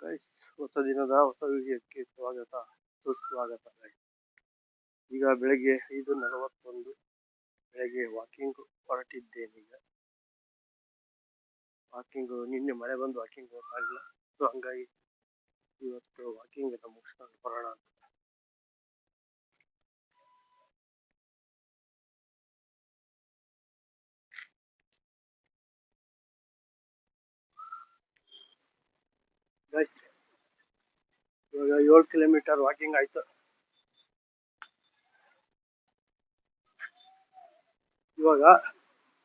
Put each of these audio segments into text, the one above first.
Guys, ಹೊಸ ದಿನದ ಹೊಸ ವಿಡಿಯೋಕ್ಕೆ ಸುಸ್ವಾಗತ ಗೈಸ್. ಈಗ ಬೆಳಗ್ಗೆ 5:41 ಬೆಳಗ್ಗೆ ವಾಕಿಂಗ್ ಹೊರಟಿದ್ದೇನೆ. ಈಗ ನಿನ್ನೆ ಮಳೆ ಬಂದು ವಾಕಿಂಗ್ ಹೋಗಕ್ಕಾಗಿಲ್ಲ. ಸೊ ಹಂಗಾಗಿ ಇವತ್ತು ವಾಕಿಂಗ್ ಎಲ್ಲ ಮುಗಿಸ್ಕೊಂಡು ಬರೋಣ ಅಂತ. ಗೈಸ್, ಇವಾಗ 7 ಕಿಲೋಮೀಟರ್ ವಾಕಿಂಗ್ ಆಯ್ತು. ಇವಾಗ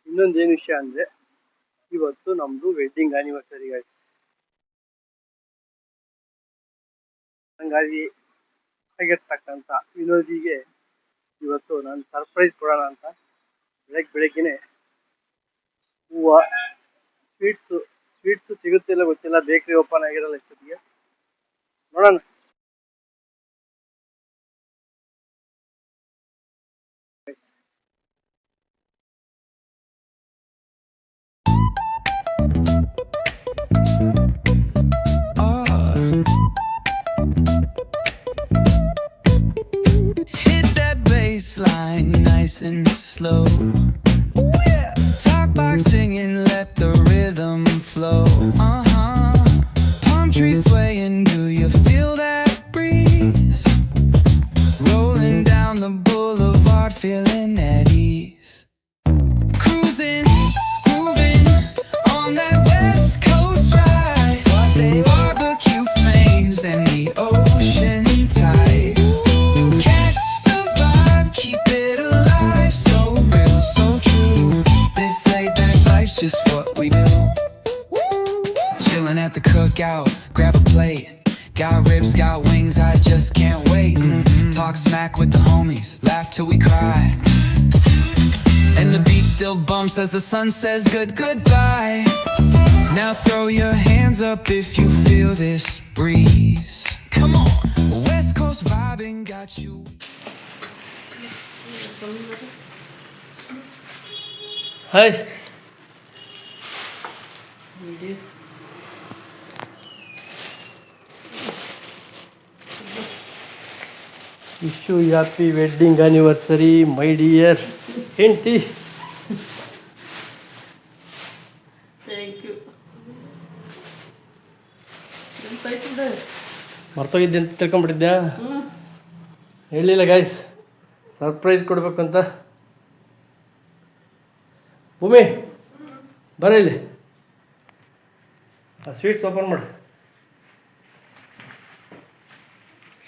ಇನ್ನೊಂದೇನು ವಿಷಯ ಅಂದ್ರೆ, ಇವತ್ತು ನಮ್ದು ವೆಡ್ಡಿಂಗ್ ಆನಿವರ್ಸರಿ ಗೈಸ್. ಹಂಗಾಗಿ ಆಗಿರ್ತಕ್ಕಂಥ ವಿನೋದಿಗೆ ಇವತ್ತು ನಾನು ಸರ್ಪ್ರೈಸ್ ಕೊಡೋಣ ಅಂತ ಬೆಳಗ್ಗೆನೆ ಹೂವು, ಸ್ವೀಟ್ಸ್ ಸಿಗುತ್ತಿಲ್ಲ ಗೊತ್ತಿಲ್ಲ, ಬೇಕರಿ ಓಪನ್ ಆಗಿರಲ್ಲ ಇಷ್ಟೊತ್ತಿಗೆ. ನೋಡೋಣ. Hit that baseline nice and slow. Ooh, yeah. Talk box singing, let the rhythm flow. Palm trees swaying, do you feel that breeze? Rolling down the boulevard, feeling at ease. Cruising, grooving on that West Coast ride. Say barbecue flames and the ocean tide. Catch the vibe, keep it alive. So real, so true. This late night life's just what we do. Chilling at the cookout, grab a plate. Got ribs, got wings, I just can't wait. Talk smack with the homies, laugh till we cry. And the beat still bumps as the sun says goodbye. Now throw your hands up if you feel this breeze. Come on, West Coast vibing got you. Hi, wish you happy wedding anniversary my dear ಹೆಂಡ್ತಿ. Thank you. ಮರ್ತೋಗಿದ್ದೆ ಅಂತ ತಿಳ್ಕೊಂಬಿಟ್ಟಿದ್ಯಾ? ಹೇಳಿಲ್ಲ guys, surprise ಕೊಡ್ಬೇಕಂತ. ಭೂಮಿ ಬರ ಇಲ್ಲಿ, ಆ ಸ್ವೀಟ್ಸ್ ಓಪನ್ ಮಾಡಿ.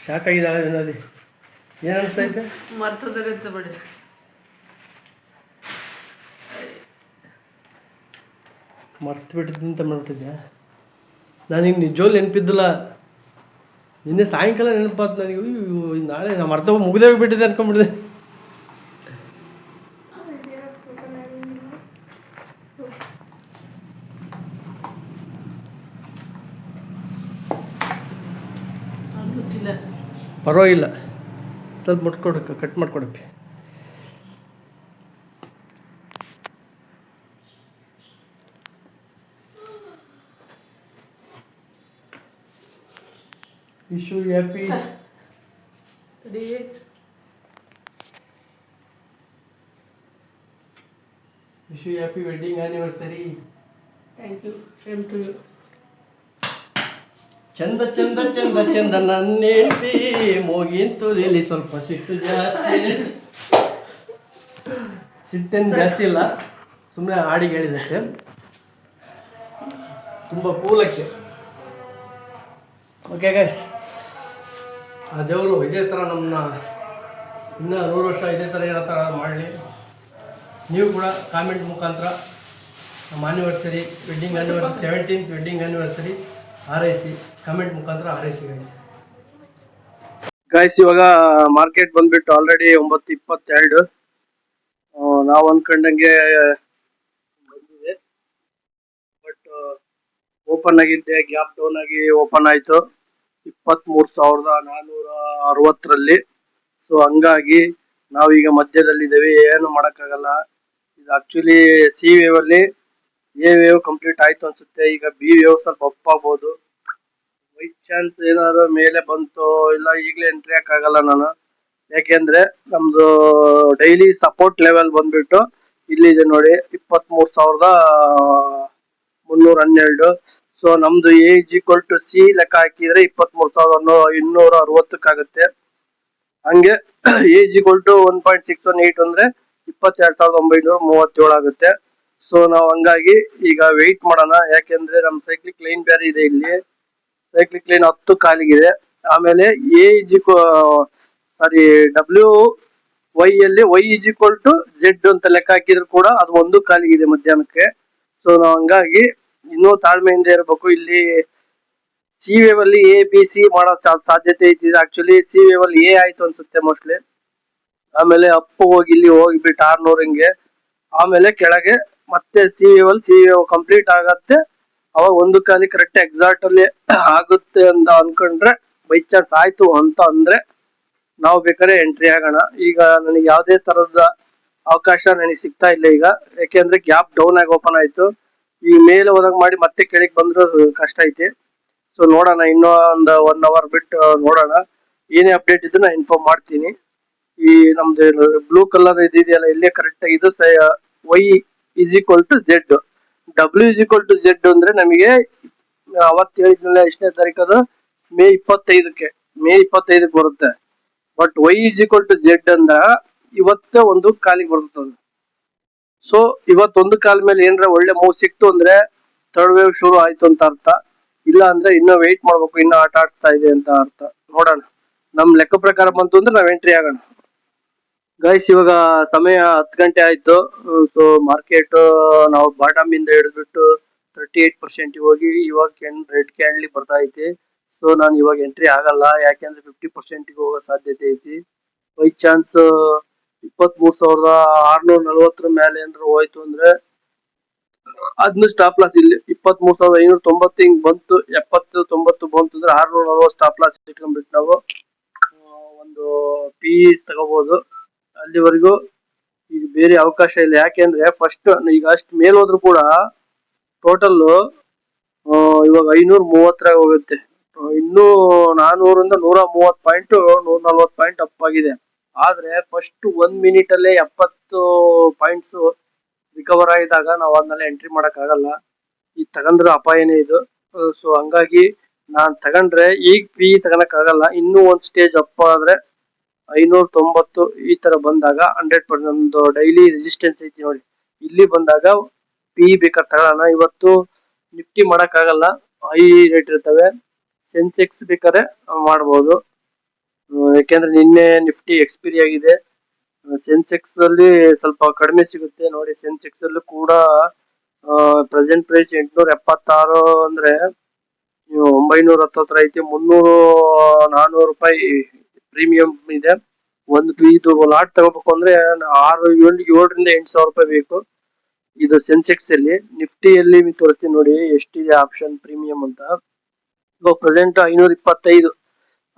ಶಾಕ್ ಆಗಿದ್ದಾಳೆ ವಿನೋದಿ. ಏನು ಅನಿಸ್ತೈತೆ? ಮರ್ತದರೆ ಅಂತ ಬಿಡಿ. ಮರ್ತು ಬಿಟ್ಟಿದ್ದೆ ಅಂತ ಮಾಡ್ಬಿಟ್ಟಿದ್ದೆ. ನನಗೆ ನಿಜವೂ ನೆನಪಿದ್ದಿಲ್ಲ. ನಿನ್ನೆ ಸಾಯಂಕಾಲ ನೆನಪಾತು ನನಗೆ. ನಾಳೆ ನಾವು ಮರ್ತ ಮುಗಿದೇ ಬಿಟ್ಟಿದ್ದೆ ಅನ್ಕೊಂಡ್ಬಿಟ್ಟಿದ್ದೆ. ಪರವಾಗಿಲ್ಲ, ಸ್ವಲ್ಪ ಮುಟ್ಕೊಡಕ್ಕೆ ಕಟ್ ಮಾಡ್ಕೊಡಪ್ಪಿ. Wish you happy wedding anniversary. Thank you. Same to you. ಚಂದ ಚಂದ ಚಂದ ಚಂದ ನನ್ನ ಹೆಂಡತಿ, ಮೂಗಿಂತುದಿಲಿ ಸ್ವಲ್ಪ ಸಿಟ್ಟು ಜಾಸ್ತಿ. ಸಿಟ್ಟೇನು ಜಾಸ್ತಿ ಇಲ್ಲ, ಸುಮ್ಮನೆ ಹಾಡಿಗೆ ಹೇಳಿದಷ್ಟೇ. ತುಂಬ ಕೂಲಕ್ಕೆ. ಓಕೆ ಗೈಸ್, ಆ ದೇವರು ಇದೇ ಥರ ನಮ್ಮನ್ನ ಇನ್ನೂ 100 ವರ್ಷ ಇದೇ ಥರ ಇರೋ ಥರ ಮಾಡಲಿ. ನೀವು ಕೂಡ ಕಾಮೆಂಟ್ ಮುಖಾಂತರ ನಮ್ಮ anniversary, wedding anniversary, 17th wedding anniversary ಹಾರೈಸಿ, ಕಮೆಂಟ್ ಮುಖಾಂತರ ಹಾರೈಸಿ ಗೈಸ್. ಇವಾಗ ಮಾರ್ಕೆಟ್ ಬಂದ್ಬಿಟ್ಟು ಆಲ್ರೆಡಿ 9:22. ನಾವು ಅಂದ್ಕೊಂಡಂಗೆ ಬಂದಿದೆ, ಬಟ್ ಓಪನ್ ಆಗಿದ್ದೆ, ಗ್ಯಾಪ್ ಡೌನ್ ಆಗಿ ಓಪನ್ ಆಯಿತು 23,460ರಲ್ಲಿ. ಸೊ ಹಂಗಾಗಿ ನಾವೀಗ ಮಧ್ಯದಲ್ಲಿದ್ದೇವೆ, ಏನು ಮಾಡೋಕ್ಕಾಗಲ್ಲ. ಇದು ಆ್ಯಕ್ಚುಲಿ ಸಿ ವೇವಲ್ಲಿ ಎ ವೇವ್ ಕಂಪ್ಲೀಟ್ ಆಯಿತು ಅನಿಸುತ್ತೆ. ಈಗ ಬಿ ವೇವ್ ಸ್ವಲ್ಪ ಅಪ್ ಆಗ್ಬೋದು. ಚಾನ್ಸ್ ಏನಾದ್ರು ಮೇಲೆ ಬಂತು ಇಲ್ಲ ಈಗಲೇ ಎಂಟ್ರಿ ಹಾಕಾಗಲ್ಲ ನಾನು, ಯಾಕೆಂದ್ರೆ ನಮ್ದು ಡೈಲಿ ಸಪೋರ್ಟ್ ಲೆವೆಲ್ ಬಂದ್ಬಿಟ್ಟು ಇಲ್ಲಿದೆ ನೋಡಿ 23,312. ಸೊ ನಮ್ದು ಏಜ್ ಈಕ್ವಲ್ ಟು ಸಿ ಲೆಕ್ಕ ಹಾಕಿದ್ರೆ 23,260 ಹಂಗೆ ಏಜ್ ಈಕ್ವಲ್ ಟು 1.618 ಅಂದ್ರೆ 22,937 ಆಗುತ್ತೆ. ಸೊ ನಾವು ಹಂಗಾಗಿ ಈಗ ವೆಯ್ಟ್ ಮಾಡೋಣ, ಯಾಕೆಂದ್ರೆ ನಮ್ ಸೈಕ್ಲಿಕ್ ಲೈನ್ ಬೇರೆ ಇದೆ, ಇಲ್ಲಿ ಸೈಕ್ಲಿಕ್ ಲೈನ್ 10 ಕಾಲಿಗಿದೆ. ಆಮೇಲೆ ಏಜ್ ಸಾರಿ WY ಅಲ್ಲಿ Y is equal to Z ಅಂತ ಲೆಕ್ಕ ಹಾಕಿದ್ರು ಕೂಡ ಅದು 1 ಕಾಲಿಗಿದೆ ಮಧ್ಯಾಹ್ನಕ್ಕೆ. ಸೊ ನಾವು ಹಂಗಾಗಿ ಇನ್ನೂ ತಾಳ್ಮೆಯಿಂದ ಇರಬೇಕು. ಇಲ್ಲಿ ಸಿ ವೇವ್ ಅಲ್ಲಿ ABC ಮಾಡೋ ಸಾಧ್ಯತೆ ಐತಿ. ಆಕ್ಚುಲಿ ಸಿ ವೇವ್ ಅಲ್ಲಿ A ಆಯ್ತು ಅನ್ಸುತ್ತೆ ಮೋಸ್ಟ್ಲಿ. ಆಮೇಲೆ ಅಪ್ ಹೋಗಿ ಇಲ್ಲಿ ಹೋಗಿಬಿಟ್ಟು 600 ಹಿಂಗೆ, ಆಮೇಲೆ ಕೆಳಗೆ ಮತ್ತೆ ಸಿ ವೇವ್ ಕಂಪ್ಲೀಟ್ ಆಗತ್ತೆ. ಅವಾಗ 1 ಕಾಲಿ ಕರೆಕ್ಟ್ ಎಕ್ಸಾಕ್ಟ್ ಅಲ್ಲಿ ಆಗುತ್ತೆ ಅಂತ ಅನ್ಕೊಂಡ್ರೆ, ಬೈ ಚಾನ್ಸ್ ಆಯ್ತು ಅಂತ ಅಂದ್ರೆ ನಾವು ಬೇಕಾದ್ರೆ ಎಂಟ್ರಿ ಆಗೋಣ. ಈಗ ನನಗೆ ಯಾವುದೇ ತರದ ಅವಕಾಶ ನನಗೆ ಸಿಗ್ತಾ ಇಲ್ಲ ಈಗ, ಯಾಕೆಂದ್ರೆ ಗ್ಯಾಪ್ ಡೌನ್ ಆಗಿ ಓಪನ್ ಆಯ್ತು. ಈ ಮೇಲೆ ಹೋದಾಗ ಮಾಡಿ ಮತ್ತೆ ಕೆಳಗೆ ಬಂದ್ರೂ ಕಷ್ಟ ಐತಿ. ಸೊ ನೋಡೋಣ, ಇನ್ನೂ ಒಂದು 1 ಅವರ್ ಬಿಟ್ಟು ನೋಡೋಣ. ಏನೇ ಅಪ್ಡೇಟ್ ಇದ್ದು ನಾನು ಇನ್ಫಾರ್ಮ್ ಮಾಡ್ತೀನಿ. ಈ ನಮ್ದು ಬ್ಲೂ ಕಲರ್ ಇದೆಯಲ್ಲ ಇಲ್ಲೇ ಕರೆಕ್ಟ್ ಇದು Y is equal to Z, W is equal to Z ಅಂದ್ರೆ ನಮಗೆ ಅವತ್ತು ಹೇಳಿದ್ನಲ್ಲ ಎಷ್ಟನೇ ತಾರೀಕು, ಮೇ 25ಕ್ಕೆ ಬರುತ್ತೆ. But Y is equal to Z ಅಂದ್ರ ಇವತ್ತೇ 1 ಕಾಲಿಗೆ ಬರ್ತದೆ. ಸೊ ಇವತ್ತು 1 ಕಾಲ ಮೇಲೆ ಏನ್ರ ಒಳ್ಳೆ ಮೂವ್ ಸಿಕ್ತು ಅಂದ್ರೆ ಥರ್ಡ್ ವೇವ್ ಶುರು ಆಯ್ತು ಅಂತ ಅರ್ಥ. ಇಲ್ಲ ಅಂದ್ರೆ ಇನ್ನೂ ವೆಯ್ಟ್ ಮಾಡ್ಬೇಕು, ಇನ್ನೂ ಆಟ ಆಡಿಸ್ತಾ ಇದೆ ಅಂತ ಅರ್ಥ. ನೋಡೋಣ, ನಮ್ ಲೆಕ್ಕ ಪ್ರಕಾರ ಬಂತು ಅಂದ್ರೆ ನಾವ್ ಎಂಟ್ರಿ ಆಗೋಣ. ಗೈಸ್ ಇವಾಗ ಸಮಯ 10 ಗಂಟೆ ಆಯ್ತು. ಸೊ ಮಾರ್ಕೆಟ್ ನಾವು ಬಾಟಮ್ ಇಂದ ಹಿಡಿದ್ಬಿಟ್ಟು 38% ಹೋಗಿ ಇವಾಗ ರೆಡ್ ಕ್ಯಾಂಡಲ್ ಬರ್ತಾ ಐತಿ. ಸೊ ನಾನು ಇವಾಗ ಎಂಟ್ರಿ ಆಗಲ್ಲ, ಯಾಕೆಂದ್ರೆ 50% ಹೋಗೋ ಸಾಧ್ಯತೆ ಐತಿ. ಬೈ ಚಾನ್ಸ್ 23,640 ಮೇಲೆ ಏನಾದ್ರು ಹೋಯ್ತು ಅಂದ್ರೆ ಅದನ್ನ ಸ್ಟಾಪ್ ಲಾಸ್ ಇಲ್ಲಿ 23,590 ಹಿಂಗ್ ಬಂತು, 70-90 ಬಂತು ಅಂದ್ರೆ 640 ಸ್ಟಾಪ್ ಲಾಸ್ ಇಟ್ಕೊಂಡ್ಬಿಟ್ಟು ನಾವು ಒಂದು ಪಿ ತಗೋಬಹುದು. ಅಲ್ಲಿವರೆಗೂ ಈಗ ಬೇರೆ ಅವಕಾಶ ಇಲ್ಲ, ಯಾಕೆಂದ್ರೆ ಫಸ್ಟ್ ಈಗ ಅಷ್ಟು ಮೇಲ್ ಹೋದ್ರು ಕೂಡ ಟೋಟಲ್ ಇವಾಗ 530 ಹೋಗುತ್ತೆ. ಇನ್ನೂ 400 130 ಪಾಯಿಂಟ್ 140 ಪಾಯಿಂಟ್ ಅಪ್ ಆಗಿದೆ. ಆದ್ರೆ ಫಸ್ಟ್ 1 ಮಿನಿಟ್ ಅಲ್ಲೇ 70 ಪಾಯಿಂಟ್ಸ್ ರಿಕವರ್ ಆಗಿದಾಗ ನಾವು ಅದನ್ನೆಲ್ಲ ಎಂಟ್ರಿ ಮಾಡಕ್ ಆಗಲ್ಲ. ಈಗ ತಗೊಂಡ್ರೆ ಅಪಾಯನೇ ಇದು. ಸೊ ಹಂಗಾಗಿ ನಾನ್ ತಗೊಂಡ್ರೆ ಈಗ ಪಿ ತಗೊಳಕ್ ಆಗಲ್ಲ. ಇನ್ನೂ ಒಂದ್ ಸ್ಟೇಜ್ ಅಪ್ ಆದ್ರೆ 590 ಈ ತರ ಬಂದಾಗ 100% ನಮ್ದು ಡೈಲಿ ರೆಸಿಸ್ಟೆನ್ಸ್ ಐತಿ ನೋಡಿ, ಇಲ್ಲಿ ಬಂದಾಗ ಪಿ ಬೇಕಾದ್ರೆ ತಗೊಳ್ಳೋಣ. ಇವತ್ತು ನಿಫ್ಟಿ ಮಾಡಕ್ ಆಗಲ್ಲ, ಹೈ ರೇಟ್ ಇರ್ತವೆ. ಸೆನ್ಸೆಕ್ಸ್ ಬೇಕಾದ್ರೆ ಮಾಡ್ಬೋದು, ಯಾಕೆಂದ್ರೆ ನಿನ್ನೆ ನಿಫ್ಟಿ ಎಕ್ಸ್ಪೈರಿ ಆಗಿದೆ. ಸೆನ್ಸೆಕ್ಸ್ ಅಲ್ಲಿ ಸ್ವಲ್ಪ ಕಡಿಮೆ ಸಿಗುತ್ತೆ ನೋಡಿ. ಸೆನ್ಸೆಕ್ಸ್ ಅಲ್ಲೂ ಕೂಡ ಪ್ರೆಸೆಂಟ್ ಪ್ರೈಸ್ 876 ಅಂದ್ರೆ 910 ಹತ್ರ ಐತಿ. 300-400 ರೂಪಾಯಿ ಪ್ರೀಮಿಯಂ ಇದೆ. ಇದು ಲಾಟ್ ತಗೋಬೇಕು ಅಂದ್ರೆ 7,000-8,000 ರೂಪಾಯಿ ಬೇಕು. ಇದು ಸೆನ್ಸೆಕ್ಸ್ ಅಲ್ಲಿ. ನಿಫ್ಟಿಯಲ್ಲಿ ತೋರಿಸ್ತೀನಿ ನೋಡಿ ಎಷ್ಟಿದೆ ಆಪ್ಷನ್ ಪ್ರೀಮಿಯಂ ಅಂತ. ಇವಾಗ ಪ್ರೆಸೆಂಟ್ 525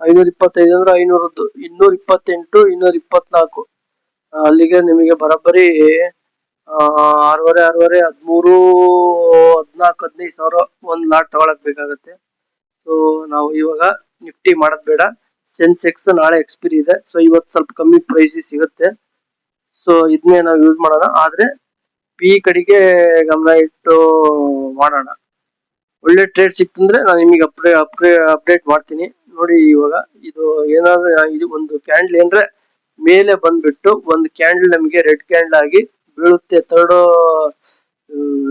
ಅಂದ್ರೆ 500ದ್ದು 228 224, ಅಲ್ಲಿಗೆ ನಿಮಗೆ ಬರೋಬ್ಬರಿ 6,500 13 14 15 ಸಾವಿರ ಒಂದ್ ಲಾಟ್ ತಗೊಳಕ್ ಬೇಕಾಗತ್ತೆ. ಸೊ ನಾವು ಇವಾಗ ನಿಫ್ಟಿ ಮಾಡೋದ್ ಬೇಡ. ಸೆನ್ಸೆಕ್ಸ್ ನಾಳೆ ಎಕ್ಸ್ಪೈರಿ ಇದೆ, ಸೊ ಇವತ್ತು ಸ್ವಲ್ಪ ಕಮ್ಮಿ ಪ್ರೈಸ್ ಸಿಗುತ್ತೆ. ಸೊ ಇದನ್ನೇ ನಾವು ಯೂಸ್ ಮಾಡೋಣ, ಆದ್ರೆ ಪಿ ಕಡೆಗೆ ಗಮನ ಇಟ್ಟು ಮಾಡೋಣ. ಒಳ್ಳೆ ಟ್ರೇಡ್ ಸಿಕ್ತಂದ್ರೆ ನಾನು ನಿಮಗೆ ಅಪ್ಡೇಟ್ ಮಾಡ್ತೀನಿ ನೋಡಿ. ಇವಾಗ ಇದು ಏನಾದ್ರು ಇದು ಒಂದು ಕ್ಯಾಂಡಲ್ ಏನ್ರೆ ಮೇಲೆ ಬಂದ್ಬಿಟ್ಟು ಒಂದು ಕ್ಯಾಂಡಲ್ ನಮಗೆ ರೆಡ್ ಕ್ಯಾಂಡಲ್ ಆಗಿ ಬೀಳುತ್ತೆ.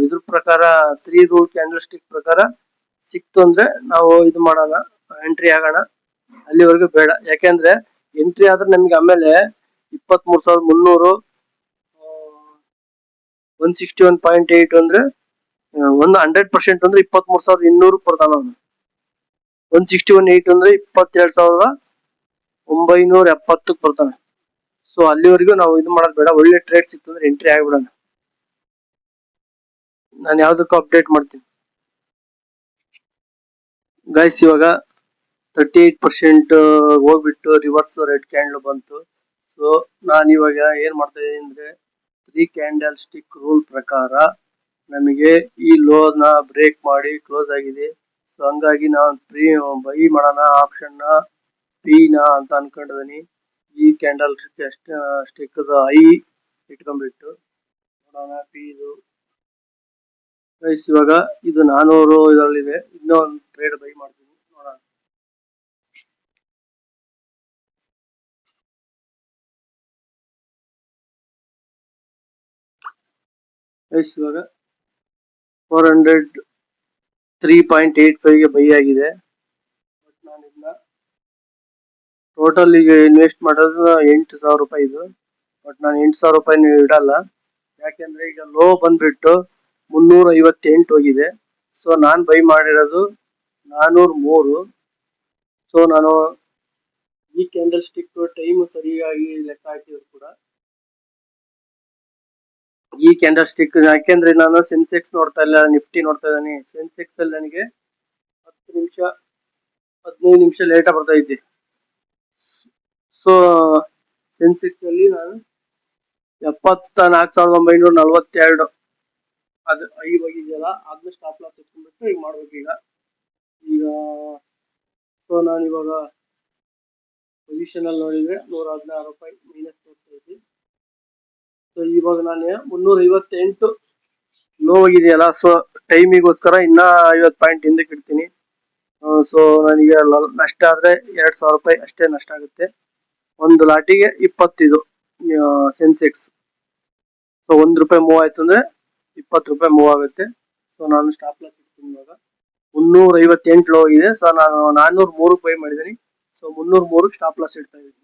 ಇದ್ರ ಪ್ರಕಾರ 3 ರೂಲ್ ಕ್ಯಾಂಡಲ್ ಸ್ಟಿಕ್ ಪ್ರಕಾರ ಸಿಕ್ತು ಅಂದ್ರೆ ನಾವು ಇದು ಮಾಡೋಣ, ಎಂಟ್ರಿ ಆಗೋಣ. ಅಲ್ಲಿವರೆಗೂ ಬೇಡ, ಯಾಕೆಂದ್ರೆ ಎಂಟ್ರಿ ಆದ್ರೆ ನಮ್ಗೆ ಆಮೇಲೆ 23,300 161.8 ಅಂದ್ರೆ ಒಂದು 100% ಅಂದ್ರೆ 23,200 ಕೊಡ್ತಾನ ಅವನು. 161.8 ಅಂದ್ರೆ 22,970 ಕೊಡ್ತಾನೆ. ಸೊ ಅಲ್ಲಿವರೆಗೂ ನಾವು ಇದು ಮಾಡೋದು ಬೇಡ. ಒಳ್ಳೆ ಟ್ರೇಡ್ ಸಿಕ್ತು ಅಂದ್ರೆ ಎಂಟ್ರಿ ಆಗ್ಬಿಡೋಣ. ನಾನು ಯಾವ್ದಕ್ಕೂ ಅಪ್ಡೇಟ್ ಮಾಡ್ತೀನಿ ಗೈಸ್. ಇವಾಗ 38% ಹೋಗ್ಬಿಟ್ಟು ರಿವರ್ಸ್ ರೆಡ್ ಕ್ಯಾಂಡಲ್ ಬಂತು. ಸೊ ನಾನು ಇವಾಗ ಏನ್ ಮಾಡ್ತಾ ಇದ್ದೀನಿ ಅಂದ್ರೆ 3 ಕ್ಯಾಂಡಲ್ ಸ್ಟಿಕ್ ರೂಲ್ ಪ್ರಕಾರ ನಮಗೆ ಈ ಲೋನ ಬ್ರೇಕ್ ಮಾಡಿ ಕ್ಲೋಸ್ ಆಗಿದೆ. ಸೊ ಹಂಗಾಗಿ ನಾನು ಬೈ ಮಾಡೋಣ ಆಪ್ಷನ್ನ ಪಿನ ಅಂತ ಅನ್ಕೊಂಡಿದ್ದೀನಿ. ಈ ಕ್ಯಾಂಡಲ್ ಸ್ಟಿಕ್ ಐ ಇಟ್ಕೊಂಡ್ಬಿಟ್ಟು ನೋಡೋಣ ಪಿ ಇದು ಗೈಸ್. ಇವಾಗ ಇದು 400 ಇದರಲ್ಲಿದೆ, ಇನ್ನೂ ಒಂದು ಟ್ರೇಡ್ ಬೈ ಮಾಡ್ತೀನಿ ನೋಡೋಣ. ಗೈಸ್ ಇವಾಗ 403.85ಗೆ ಬೈ ಆಗಿದೆ. ಬಟ್ ನಾನು ಇದನ್ನ ಟೋಟಲ್ ಈಗ ಇನ್ವೆಸ್ಟ್ ಮಾಡೋದು 8,000 ರೂಪಾಯಿ ಇದು. ಬಟ್ ನಾನು 8,000 ರೂಪಾಯಿನ ಇಡಲ್ಲ, ಯಾಕೆಂದ್ರೆ ಈಗ ಲೋ ಬಂದ್ಬಿಟ್ಟು 358 ಹೋಗಿದೆ. ಸೊ ನಾನು ಬೈ ಮಾಡಿರೋದು 403. ಸೊ ನಾನು ಈ ಕ್ಯಾಂಡಲ್ ಸ್ಟಿಕ್ ಟೈಮ್ ಸರಿಯಾಗಿ ಲೆಕ್ಕ ಹಾಕಿದ್ರು ಕೂಡ ಈ ಕ್ಯಾಂಡಲ್ ಸ್ಟಿಕ್, ಯಾಕೆಂದ್ರೆ ನಾನು ಸೆನ್ಸೆಕ್ಸ್ ನೋಡ್ತಾ ಇಲ್ಲ, ನಿಫ್ಟಿ ನೋಡ್ತಾ ಇದ್ದೀನಿ. ಸೆನ್ಸೆಕ್ಸ್ ಅಲ್ಲಿ ನನಗೆ 10 ನಿಮಿಷ 15 ನಿಮಿಷ ಲೇಟ್ ಬರ್ತಾ ಇದ್ದೆ. ಸೊ ಸೆನ್ಸೆಕ್ಸ್ ಅಲ್ಲಿ ನಾನು 74,942 ಅದು ಹೋಗಿದೆಯಲ್ಲ, ಅದನ್ನ ಸ್ಟಾಪ್ ಲಾಸ್ ಇಟ್ಕೊಂಡ್ಬಿಟ್ಟು ಈಗ ಮಾಡ್ಬೇಕು ಈಗ. ಸೊ ನಾನು ಇವಾಗ ಪೊಸಿಷನ್ ಅಲ್ಲಿ ನೋಡಿದ್ರೆ 116 ರೂಪಾಯಿ ಮೈನಸ್ ತೋರಿಸ್ತಾ ಇದ್ದೆ. ಸೊ ಇವಾಗ ನಾನು 358 ಲೋ ಹೋಗಿದೆಯಲ್ಲ, ಸೊ ಟೈಮಿಗೋಸ್ಕರ ಇನ್ನ 50 ಪಾಯಿಂಟ್ ಹಿಂದಕ್ಕೆ ಇಡ್ತೀನಿ. ಸೊ ನನಗೆ ನಷ್ಟ ಆದ್ರೆ 2,000 ರೂಪಾಯಿ ಅಷ್ಟೇ ನಷ್ಟ ಆಗುತ್ತೆ. ಒಂದು ಲಾಟಿಗೆ 25 ಸೆನ್ಸೆಕ್ಸ್. ಸೊ 1 ರೂಪಾಯಿ ಮೂವ್ ಆಯ್ತು ಅಂದ್ರೆ 20 ರೂಪಾಯಿ ಮೂವ್ ಆಗುತ್ತೆ. ಸೊ ನಾನು ಸ್ಟಾಪ್ ಲಾಸ್ ಇಡ್ತೀನಿ ಇವಾಗ. 358 ಲೋ ಇದೆ. ಸೊ ನಾನು 403 ಬೈ ಮಾಡಿದ್ದೀನಿ. ಸೊ 303 ಸ್ಟಾಪ್ ಲಾಸ್ ಇಡ್ತಾ ಇದ್ದೀನಿ.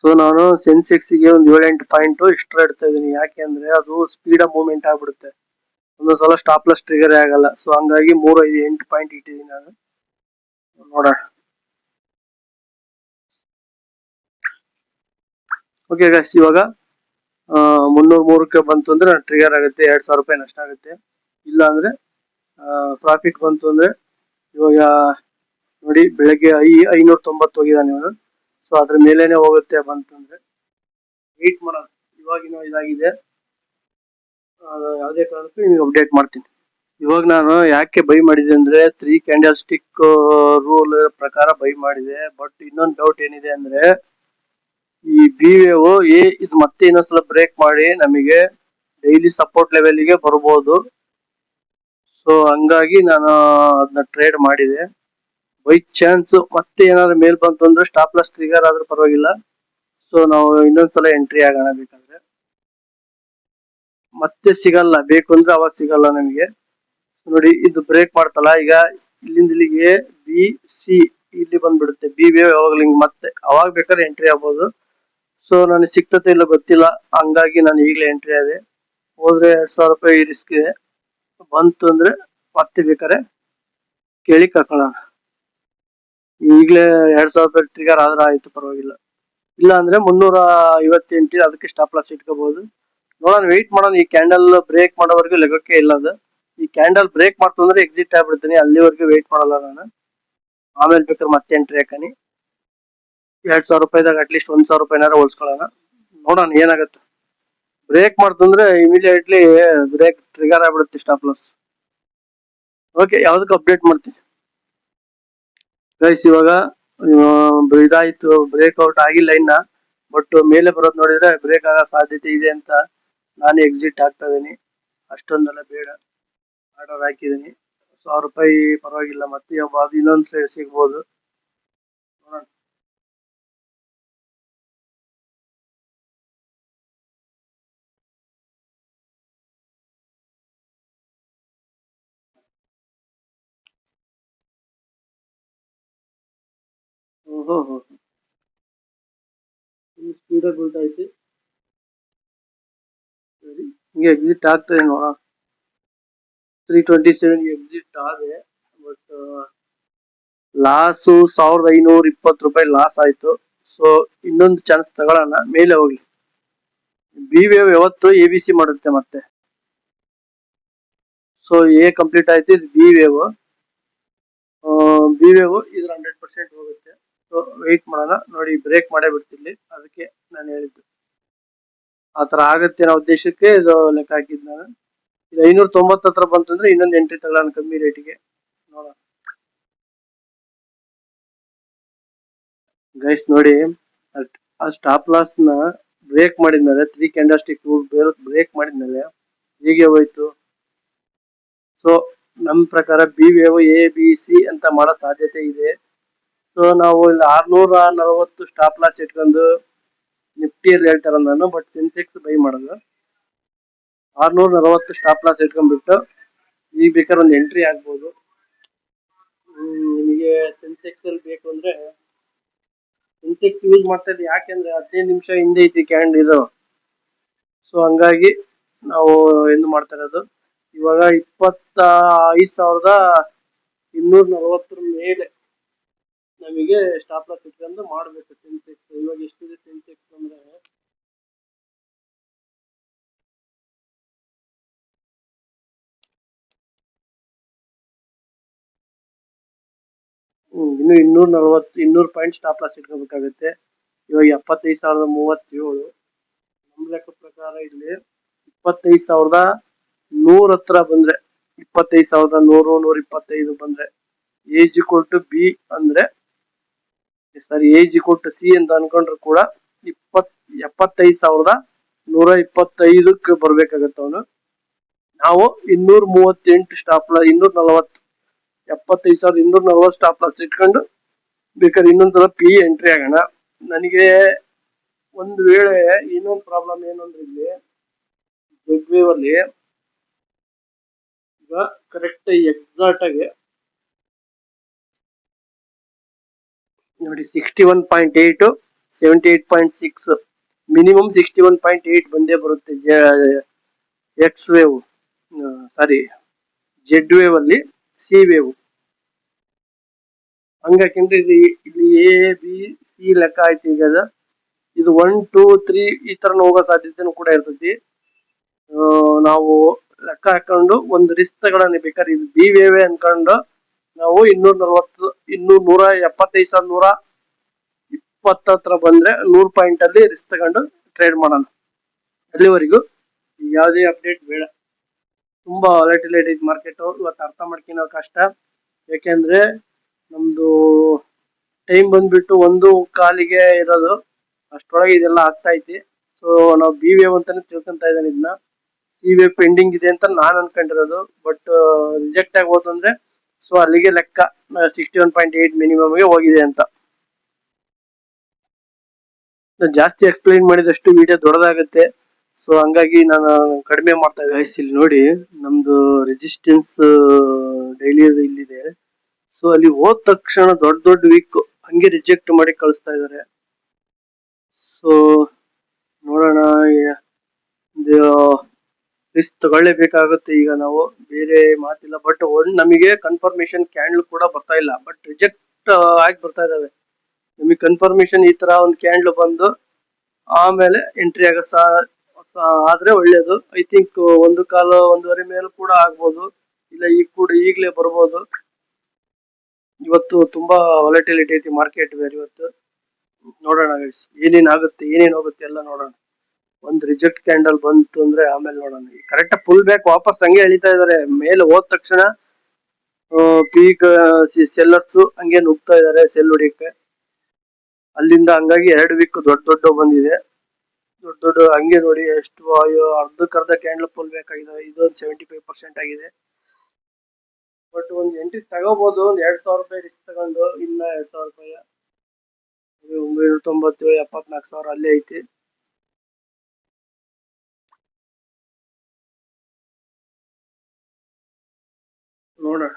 ಸೊ ನಾನು ಸೆನ್ಸೆಕ್ಸ್ಗೆ ಒಂದು 7-8 ಪಾಯಿಂಟ್ ಎಕ್ಸ್ಟ್ರಾ ಇಡ್ತಾ ಇದ್ದೀನಿ, ಯಾಕೆಂದ್ರೆ ಅದು ಸ್ಪೀಡ್ ಮೂವ್ಮೆಂಟ್ ಆಗ್ಬಿಡುತ್ತೆ, ಒಂದೊಂದ್ಸಲ ಸ್ಟಾಪ್ ಲಾಸ್ ಟ್ರಿಗರ್ ಆಗಲ್ಲ. ಸೊ ಹಂಗಾಗಿ 3-5-8 ಪಾಯಿಂಟ್ ಇಟ್ಟಿದ್ದೀನಿ ನಾನು. ನೋಡೋಣ. ಓಕೆ ಗೈಸ್, ಇವಾಗ 303ಕ್ಕೆ ಬಂತು ಅಂದ್ರೆ ಟ್ರಿಗರ್ ಆಗುತ್ತೆ, 2,000 ರೂಪಾಯಿ ನಷ್ಟ ಆಗುತ್ತೆ. ಇಲ್ಲ ಅಂದ್ರೆ ಪ್ರಾಫಿಟ್ ಬಂತು ಅಂದ್ರೆ ಇವಾಗ ನೋಡಿ ಬೆಳಗ್ಗೆ 590 ಹೋಗಿದ್ದಾನೆ ಇವನು. ಸೊ ಅದ್ರ ಮೇಲೇನೆ ಹೋಗುತ್ತೆ ಬಂತಂದ್ರೆ ವೇಟ್ ಮಾಡೋಣ. ಇವಾಗಿನ ಇದಾಗಿದೆ, ಯಾವುದೇ ಕಾರಣಕ್ಕೂ ನಿಮಗೆ ಅಪ್ಡೇಟ್ ಮಾಡ್ತೀನಿ. ಇವಾಗ ನಾನು ಯಾಕೆ ಬೈ ಮಾಡಿದೆ ಅಂದ್ರೆ 3 ಕ್ಯಾಂಡಲ್ ಸ್ಟಿಕ್ ರೂಲ್ ಪ್ರಕಾರ ಬೈ ಮಾಡಿದೆ. ಬಟ್ ಇನ್ನೊಂದು ಡೌಟ್ ಏನಿದೆ ಅಂದ್ರೆ ಈ ಬಿ ವೇವ್ ಇದು ಮತ್ತೆ ಇನ್ನೊಂದ್ಸಲ ಬ್ರೇಕ್ ಮಾಡಿ ನಮಗೆ ಡೈಲಿ ಸಪೋರ್ಟ್ ಲೆವೆಲ್ಗೆ ಬರ್ಬೋದು. ಸೊ ಹಂಗಾಗಿ ನಾನು ಅದನ್ನ ಟ್ರೇಡ್ ಮಾಡಿದೆ. ಬೈ ಚಾನ್ಸ್ ಮತ್ತೆ ಏನಾದ್ರು ಮೇಲ್ ಬಂತು ಅಂದ್ರೆ ಸ್ಟಾಪ್ ಲಾಸ್ ಟ್ರಿಗರ್ ಆದ್ರೂ ಪರವಾಗಿಲ್ಲ. ಸೊ ನಾವು ಇನ್ನೊಂದ್ಸಲ ಎಂಟ್ರಿ ಆಗೋಣ, ಬೇಕಾದ್ರೆ ಮತ್ತೆ ಸಿಗಲ್ಲ, ಬೇಕು ಅಂದ್ರೆ ಅವಾಗ ಸಿಗಲ್ಲ ನಮಗೆ. ನೋಡಿ ಇದು ಬ್ರೇಕ್ ಮಾಡ್ತಲ್ಲ, ಈಗ ಇಲ್ಲಿಂದ ಇಲ್ಲಿಗೆ ಬಿ ಸಿ ಇಲ್ಲಿ ಬಂದ್ಬಿಡುತ್ತೆ. ಬಿ ವೇವ್ ಯಾವಾಗಲೂ ಹಿಂಗ್ ಮತ್ತೆ ಅವಾಗ ಬೇಕಾದ್ರೆ ಎಂಟ್ರಿ ಆಗ್ಬೋದು. ಸೊ ನನಗೆ ಸಿಗ್ತತೆ ಇಲ್ಲ ಗೊತ್ತಿಲ್ಲ, ಹಂಗಾಗಿ ನಾನು ಈಗಲೇ ಎಂಟ್ರಿ ಆದೆ. ಹೋದ್ರೆ 2,000 ರೂಪಾಯಿ ರಿಸ್ಕ್ ಇದೆ, ಬಂತು ಅಂದ್ರೆ ಮತ್ತೆ ಬೇಕಾದ್ರೆ ಕೇಳಿ ಕರ್ಕೊಳ್ಳೋಣ. ಈಗಲೇ 2,000 ರೂಪಾಯಿ ಟ್ರಿಗರ್ ಆದ್ರೆ ಆಯ್ತು, ಪರವಾಗಿಲ್ಲ. ಇಲ್ಲ ಅಂದ್ರೆ 358 ಅದಕ್ಕೆ ಸ್ಟಾಪ್ ಲಾಸ್ ಇಟ್ಕೋಬಹುದು. ನೋಡೋಣ, ವೆಯ್ಟ್ ಮಾಡೋಣ. ಈ ಕ್ಯಾಂಡಲ್ ಬ್ರೇಕ್ ಮಾಡೋವರೆಗೂ ಲೆಗಕ್ಕೆ ಇಲ್ಲ ಅದು. ಈ ಕ್ಯಾಂಡಲ್ ಬ್ರೇಕ್ ಮಾಡ್ತು ಅಂದ್ರೆ ಎಕ್ಸಿಟ್ ಆಗ್ಬಿಡ್ತೀನಿ, ಅಲ್ಲಿವರೆಗೂ ವೆಯ್ಟ್ ಮಾಡಲ್ಲ ನಾನು. ಆಮೇಲೆ ಬೇಕಾದ್ರೆ ಮತ್ತೆ ಎಂಟ್ರಿ ಹಾಕನಿ. 2,000 ರೂಪಾಯಿದಾಗ ಅಟ್ಲೀಸ್ಟ್ 1,000 ರೂಪಾಯಿನಾರ ಉಳಿಸ್ಕೊಳ್ಳೋಣ. ನೋಡೋಣ ಏನಾಗುತ್ತೆ. ಬ್ರೇಕ್ ಮಾಡ್ತಂದ್ರೆ ಇಮಿಡಿಯೇಟ್ಲಿ ಬ್ರೇಕ್ ಟ್ರಿಗರ್ ಆಗ್ಬಿಡುತ್ತೆ, ಸ್ಟಾಪ್ ಲಾಸ್. ಓಕೆ, ಯಾವ್ದಕ್ಕೆ ಅಪ್ಡೇಟ್ ಮಾಡ್ತೀನಿ ಗೈಸ್. ಇವಾಗ ಇದಾಯ್ತು, ಬ್ರೇಕ್ಔಟ್ ಆಗಿಲ್ಲ ಇನ್ನ. ಬಟ್ ಮೇಲೆ ಬರೋದು ನೋಡಿದ್ರೆ ಬ್ರೇಕ್ ಆಗೋ ಸಾಧ್ಯತೆ ಇದೆ ಅಂತ ನಾನು ಎಕ್ಸಿಟ್ ಆಗ್ತಾ ಇದೀನಿ. ಅಷ್ಟೊಂದೆಲ್ಲ ಬೇಡ, ಆರ್ಡರ್ ಹಾಕಿದೀನಿ. 1,000 ರೂಪಾಯಿ ಪರವಾಗಿಲ್ಲ, ಮತ್ತೆ ಅದು ಇನ್ನೊಂದು ಸಿಗ್ಬೋದು. ನೋಡೋಣ. ಓಹೋ ಸ್ಪೀಡಾಗಿ ಬೀಳ್ತೈತಿ. ಸರಿ, ಹಿಂಗೆ ಎಕ್ಸಿಟ್ ಆಗ್ತದೆ ನೋಡೋಣ. 327 ಎಕ್ಸಿಟ್ ಆದೆ. ಬಟ್ ಲಾಸು 1,520 ರೂಪಾಯಿ ಲಾಸ್ ಆಯ್ತು. ಸೊ ಇನ್ನೊಂದು ಚಾನ್ಸ್ ತಗೊಳ್ಳೋಣ, ಮೇಲೆ ಹೋಗ್ಲಿ. ಬಿ ವೇವ್ ಯಾವತ್ತು ಎ ಬಿ ಸಿ ಮಾಡುತ್ತೆ ಮತ್ತೆ. ಸೊ ಎ ಕಂಪ್ಲೀಟ್ ಆಯ್ತು, ಇದು ಬಿ ವೇವ್. ಇದು 100% ಹೋಗುತ್ತೆ. ಸೊ ವೆಯ್ಟ್ ಮಾಡೋಣ. ನೋಡಿ ಬ್ರೇಕ್ ಮಾಡೇ ಬಿಡ್ತಿರ್ಲಿ, ಅದಕ್ಕೆ ನಾನು ಹೇಳಿದ್ದು. ಆ ಥರ ಆಗತ್ತೆ ಅನ್ನೋ ಉದ್ದೇಶಕ್ಕೆ ಇದು ಲೆಕ್ಕ ಹಾಕಿದ್ದು ನಾನು. ಇದು 590 ಹತ್ರ ಬಂತಂದ್ರೆ ಇನ್ನೊಂದು ಎಂಟ್ರಿ ತಗೊಳ್ಳೋಣ ಕಮ್ಮಿ ರೇಟಿಗೆ, ನೋಡೋಣ. ಗೈಸ್ ನೋಡಿ, ಆ ಸ್ಟಾಪ್ ಲಾಸ್ ನ ಬ್ರೇಕ್ ಮಾಡಿದ್ಮೇಲೆ 3 ಕ್ಯಾಂಡಲ್ ಸ್ಟಿಕ್ ಬ್ರೇಕ್ ಮಾಡಿದ್ಮೇಲೆ ಹೀಗೆ ಹೋಯ್ತು. ಸೊ ನಮ್ಮ ಪ್ರಕಾರ ಬಿ ವೇವ್ ABC ಅಂತ ಮಾಡೋ ಸಾಧ್ಯತೆ ಇದೆ. ಸೊ ನಾವು ಇಲ್ಲಿ 640 ಸ್ಟಾಪ್ ಲಾಸ್ ಇಟ್ಕೊಂಡು ನಿಫ್ಟಿಯಲ್ಲಿ ಹೇಳ್ತಾರ ನಾನು, ಬಟ್ ಸೆನ್ಸೆಕ್ಸ್ ಬೈ ಮಾಡೋದು. 640 ಸ್ಟಾಪ್ ಲಾಸ್ ಇಟ್ಕೊಂಡ್ಬಿಟ್ಟು ಈಗ ಬೇಕಾದ್ರೆ ಒಂದು ಎಂಟ್ರಿ ಆಗ್ಬೋದು. ನಿಮಗೆ ಸೆನ್ಸೆಕ್ಸ್ ಅಲ್ಲಿ ಬೇಕು ಅಂದ್ರೆ ಸೆನ್ಸೆಕ್ಸ್ ಯೂಸ್ ಮಾಡ್ತಾ ಇದ್ದೀವಿ, ಯಾಕೆಂದ್ರೆ 15 ನಿಮಿಷ ಹಿಂದೆ ಐತಿ ಕ್ಯಾಂಡ್ ಇದು. ಸೊ ಹಂಗಾಗಿ ನಾವು ಏನು ಮಾಡ್ತಾ ಇರೋದು ಇವಾಗ 25,240 ಮೇಲೆ ನಮಗೆ ಸ್ಟಾಪ್ ಲಾಸ್ ಇಟ್ಕೊಂಡು ಮಾಡಬೇಕು ಸೆನ್ಸೆಕ್ಸ್. ಇವಾಗ ಎಷ್ಟಿದೆ ಸೆನ್ಸೆಕ್ಸ್ ಅಂದ್ರೆ ಇನ್ನು 200 ಪಾಯಿಂಟ್ ಸ್ಟಾಪ್ ಲಾಸ್ ಇಟ್ಕೋಬೇಕಾಗುತ್ತೆ. ಇವಾಗ 75,037. ನಮ್ಮ ಲೆಕ್ಕ ಪ್ರಕಾರ ಇಲ್ಲಿ 25,100 ಹತ್ರ ಬಂದ್ರೆ 25,100 125 ಬಂದ್ರೆ ಏಜ್ ಈಕ್ವಲ್ ಟು ಬಿ ಅಂದ್ರೆ ಸಾರಿ ಏಜ್ ಈಕ್ವಲ್ ಟು ಸಿ ಅಂತ ಅನ್ಕೊಂಡ್ರು ಕೂಡ 75,125ಕ್ಕೆ ಬರ್ಬೇಕಾಗತ್ತ ಅವನು. ನಾವು 238 ಸ್ಟಾಪ್ ಲಾಸ್ 240 75,240 ಸ್ಟಾಪ್ ಲಾಸ್ ಇಟ್ಕೊಂಡು ಬೇಕಾದ್ರೆ ಇನ್ನೊಂದ್ಸಲ ಪಿ ಎಂಟ್ರಿ ಆಗೋಣ. ನನಗೆ ಒಂದು ವೇಳೆ ಇನ್ನೊಂದು ಪ್ರಾಬ್ಲಮ್ ಏನು ಅಂದ್ರೆ ಇಲ್ಲಿ ಜೆಡ್ ವೇವ್ ಅಲ್ಲಿ ಈಗ ಕರೆಕ್ಟ್ ಎಕ್ಸಾಕ್ಟ್ ಆಗಿ ನೋಡಿ 61.8 78.6 ಮಿನಿಮಮ್ 61.8 ಬಂದೇ ಬರುತ್ತೆ ಎಕ್ಸ್ ವೇವ್ ಸಾರಿ ಜೆಡ್ ವೇವ್ ಅಲ್ಲಿ ಸಿ ವೇವ್. ಹಂಗಾಕಿಂದ್ರೆ ಇಲ್ಲಿ ABC ಲೆಕ್ಕ ಆಯ್ತು. ಈಗ ಇದು 1 2 3 ಈ ತರ ಹೋಗೋ ಸಾಧ್ಯತೆನೂ ಕೂಡ ಇರ್ತೈತಿ. ನಾವು ಲೆಕ್ಕ ಹಾಕೊಂಡು ಒಂದು ರಿಸ್ಕ್ ತಗೊಳ್ಳೋಣ. ಬೇಕಾದ್ರೆ ಇದು ಬಿ ವೇವ್ ಅನ್ಕೊಂಡು ನಾವು 275,120 ಹತ್ರ ಬಂದ್ರೆ 100 ಪಾಯಿಂಟ್ ಅಲ್ಲಿ ರಿಸ್ಕ್ ತಗೊಂಡು ಟ್ರೇಡ್ ಮಾಡೋಣ. ಅಲ್ಲಿವರೆಗೂ ಯಾವುದೇ ಅಪ್ಡೇಟ್ ಬೇಡ. ತುಂಬಾ ವಾಲಟಿಲಿಟಿ ಐತಿ ಮಾರ್ಕೆಟ್. ಇವತ್ತು ಅರ್ಥ ಮಾಡ್ಕೊಳ್ಳೋ ಕಷ್ಟ, ಯಾಕೆಂದ್ರೆ ನಮ್ದು ಟೈಮ್ ಬಂದ್ಬಿಟ್ಟು 1:15 ಇರೋದು, ಅಷ್ಟರೊಳಗೆ ಇದೆಲ್ಲ ಆಗ್ತಾ ಐತಿ. ಸೊ ನಾವು ಬಿ ವೇವ್ ಅಂತಾನೆ ತಿಳ್ಕೊಂತ ಇದ್ದಾನೆ. ಇದನ್ನ ಸಿ ವೇವ್ ಪೆಂಡಿಂಗ್ ಇದೆ ಅಂತ ನಾನು ಅನ್ಕೊಂಡಿರೋದು, ಬಟ್ ರಿಜೆಕ್ಟ್ ಆಗಿ ಹೋತು ಅಂದ್ರೆ ಸೊ ಅಲ್ಲಿಗೆ ಲೆಕ್ಕ 61.8 ಮಿನಿಮಮ್ಗೆ ಹೋಗಿದೆ ಅಂತ. ಜಾಸ್ತಿ ಎಕ್ಸ್ಪ್ಲೈನ್ ಮಾಡಿದಷ್ಟು ವಿಡಿಯೋ ದೊಡ್ಡದಾಗುತ್ತೆ. ಸೊ ಹಂಗಾಗಿ ನಾನು ಕಡಿಮೆ ಮಾಡ್ತಾ ಇದ್ದೆ. ಇಲ್ಲಿ ನೋಡಿ ನಮ್ದು ರೆಸಿಸ್ಟೆನ್ಸ್ ಡೈಲಿ ಇಲ್ಲಿದೆ. ಸೊ ಅಲ್ಲಿ ಹೋದ ತಕ್ಷಣ ದೊಡ್ಡ ವೀಕ್ ಹಂಗೆ ರಿಜೆಕ್ಟ್ ಮಾಡಿ ಕಳಿಸ್ತಾ ಇದಾರೆ. ಸೊ ನೋಡೋಣ, ರಿಸ್ಕ್ ತಗೊಳ್ಳೇಬೇಕಾಗುತ್ತೆ ಈಗ ನಾವು, ಬೇರೆ ಮಾತಿಲ್ಲ. ಬಟ್ ನಮಗೆ ಕನ್ಫರ್ಮೇಶನ್ ಕ್ಯಾಂಡಲ್ ಕೂಡ ಬರ್ತಾ ಇಲ್ಲ, ಬಟ್ ರಿಜೆಕ್ಟ್ ಆಗಿ ಬರ್ತಾ ಇದಾವೆ. ನಮಗೆ ಕನ್ಫರ್ಮೇಶನ್ ಈ ತರ ಒಂದು ಕ್ಯಾಂಡಲ್ ಬಂದು ಆಮೇಲೆ ಎಂಟ್ರಿ ಆದ್ರೆ ಒಳ್ಳೇದು. ಐ ಥಿಂಕ್ 1.25 ಮೇಲೆ ಕೂಡ ಆಗ್ಬೋದು, ಇಲ್ಲ ಈಗ ಕೂಡ ಈಗಲೇ ಬರ್ಬೋದು. ಇವತ್ತು ತುಂಬಾ ವಾಲಟಿಲಿಟಿ ಐತಿ ಮಾರ್ಕೆಟ್ ಬೇರೆ ಇವತ್ತು. ನೋಡೋಣ ಏನೇನ್ ಹೋಗುತ್ತೆ ಎಲ್ಲ ನೋಡೋಣ. ಒಂದು ರಿಜೆಕ್ಟ್ ಕ್ಯಾಂಡಲ್ ಬಂತು ಅಂದ್ರೆ ಆಮೇಲೆ ನೋಡೋಣ. ಈ ಕರೆಕ್ಟ್ ಫುಲ್ ಬ್ಯಾಕ್ ವಾಪಸ್ ಹಂಗೆ ಎಳಿತಾ ಇದಾರೆ. ಮೇಲೆ ಹೋದ ತಕ್ಷಣ ಪೀಕ್ ಸೆಲ್ಲರ್ಸ್ ಹಂಗೆ ನುಗ್ತಾ ಇದಾರೆ ಸೆಲ್ ಹೊಡಿಯಕ್ಕೆ ಅಲ್ಲಿಂದ. ಹಂಗಾಗಿ 2 ವೀಕ್ ದೊಡ್ಡ ಬಂದಿದೆ. ದೊಡ್ಡ ಹಂಗೆ ನೋಡಿ ಎಷ್ಟು ಅರ್ಧಕ್ಕರ್ಧ ಕ್ಯಾಂಡಲ್ ಫುಲ್ ಬೇಕಾಗಿದೆ. ಇದೊಂದು 75% ಆಗಿದೆ. ಬಟ್ ಒಂದು ಎಂಟ್ರಿ ತಗೋಬಹುದು. ಒಂದು 2,000 ರೂಪಾಯಿ ರಿಸ್ಕ್ ತಗೊಂಡು, ಇನ್ನ 2,000 ರೂಪಾಯಿ 990 74,000 ಅಲ್ಲೇ ಐತಿ. ನೋಡೋಣ.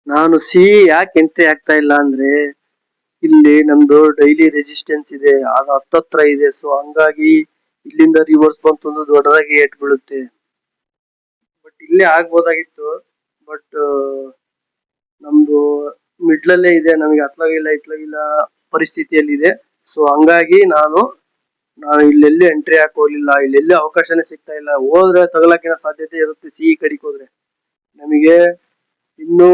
ನಾನು ಸಿ ಯಾಕೆ ಎಂಟ್ರಿ ಆಗ್ತಾ ಇಲ್ಲ ಅಂದ್ರೆ ಇಲ್ಲಿ ನಮ್ದು ಡೈಲಿ ರೆಸಿಸ್ಟೆನ್ಸ್ ಇದೆ, ಅದು 10 ಹತ್ರ ಇದೆ. ಸೊ ಹಂಗಾಗಿ ಇಲ್ಲಿಂದ ರಿವರ್ಸ್ ಬಂತು ಅಂದ್ರೆ ದೊಡ್ಡದಾಗಿ ಏಟ್ ಬೀಳುತ್ತೆ. ಬಟ್ ಇಲ್ಲೇ ಆಗ್ಬೋದಾಗಿತ್ತು, ಬಟ್ ನಮ್ದು ಮಿಡ್ಲಲ್ಲೇ ಇದೆ. ನಮಗೆ ಇತ್ಲಾಗಿಲ್ಲ ಪರಿಸ್ಥಿತಿಯಲ್ಲಿ ಇದೆ. ಸೊ ಹಂಗಾಗಿ ನಾನು ಇಲ್ಲೆಲ್ಲಿ ಎಂಟ್ರಿ ಹಾಕೋಲಿಲ್ಲ. ಇಲ್ಲೆಲ್ಲಿ ಅವಕಾಶನೇ ಸಿಗ್ತಾ ಇಲ್ಲ. ಹೋದ್ರೆ ತಗೊಳಕಿನ ಸಾಧ್ಯತೆ ಇರುತ್ತೆ ಸಿ ಕಡೆಗೆ ಹೋದ್ರೆ. ನಮಗೆ ಇನ್ನೂ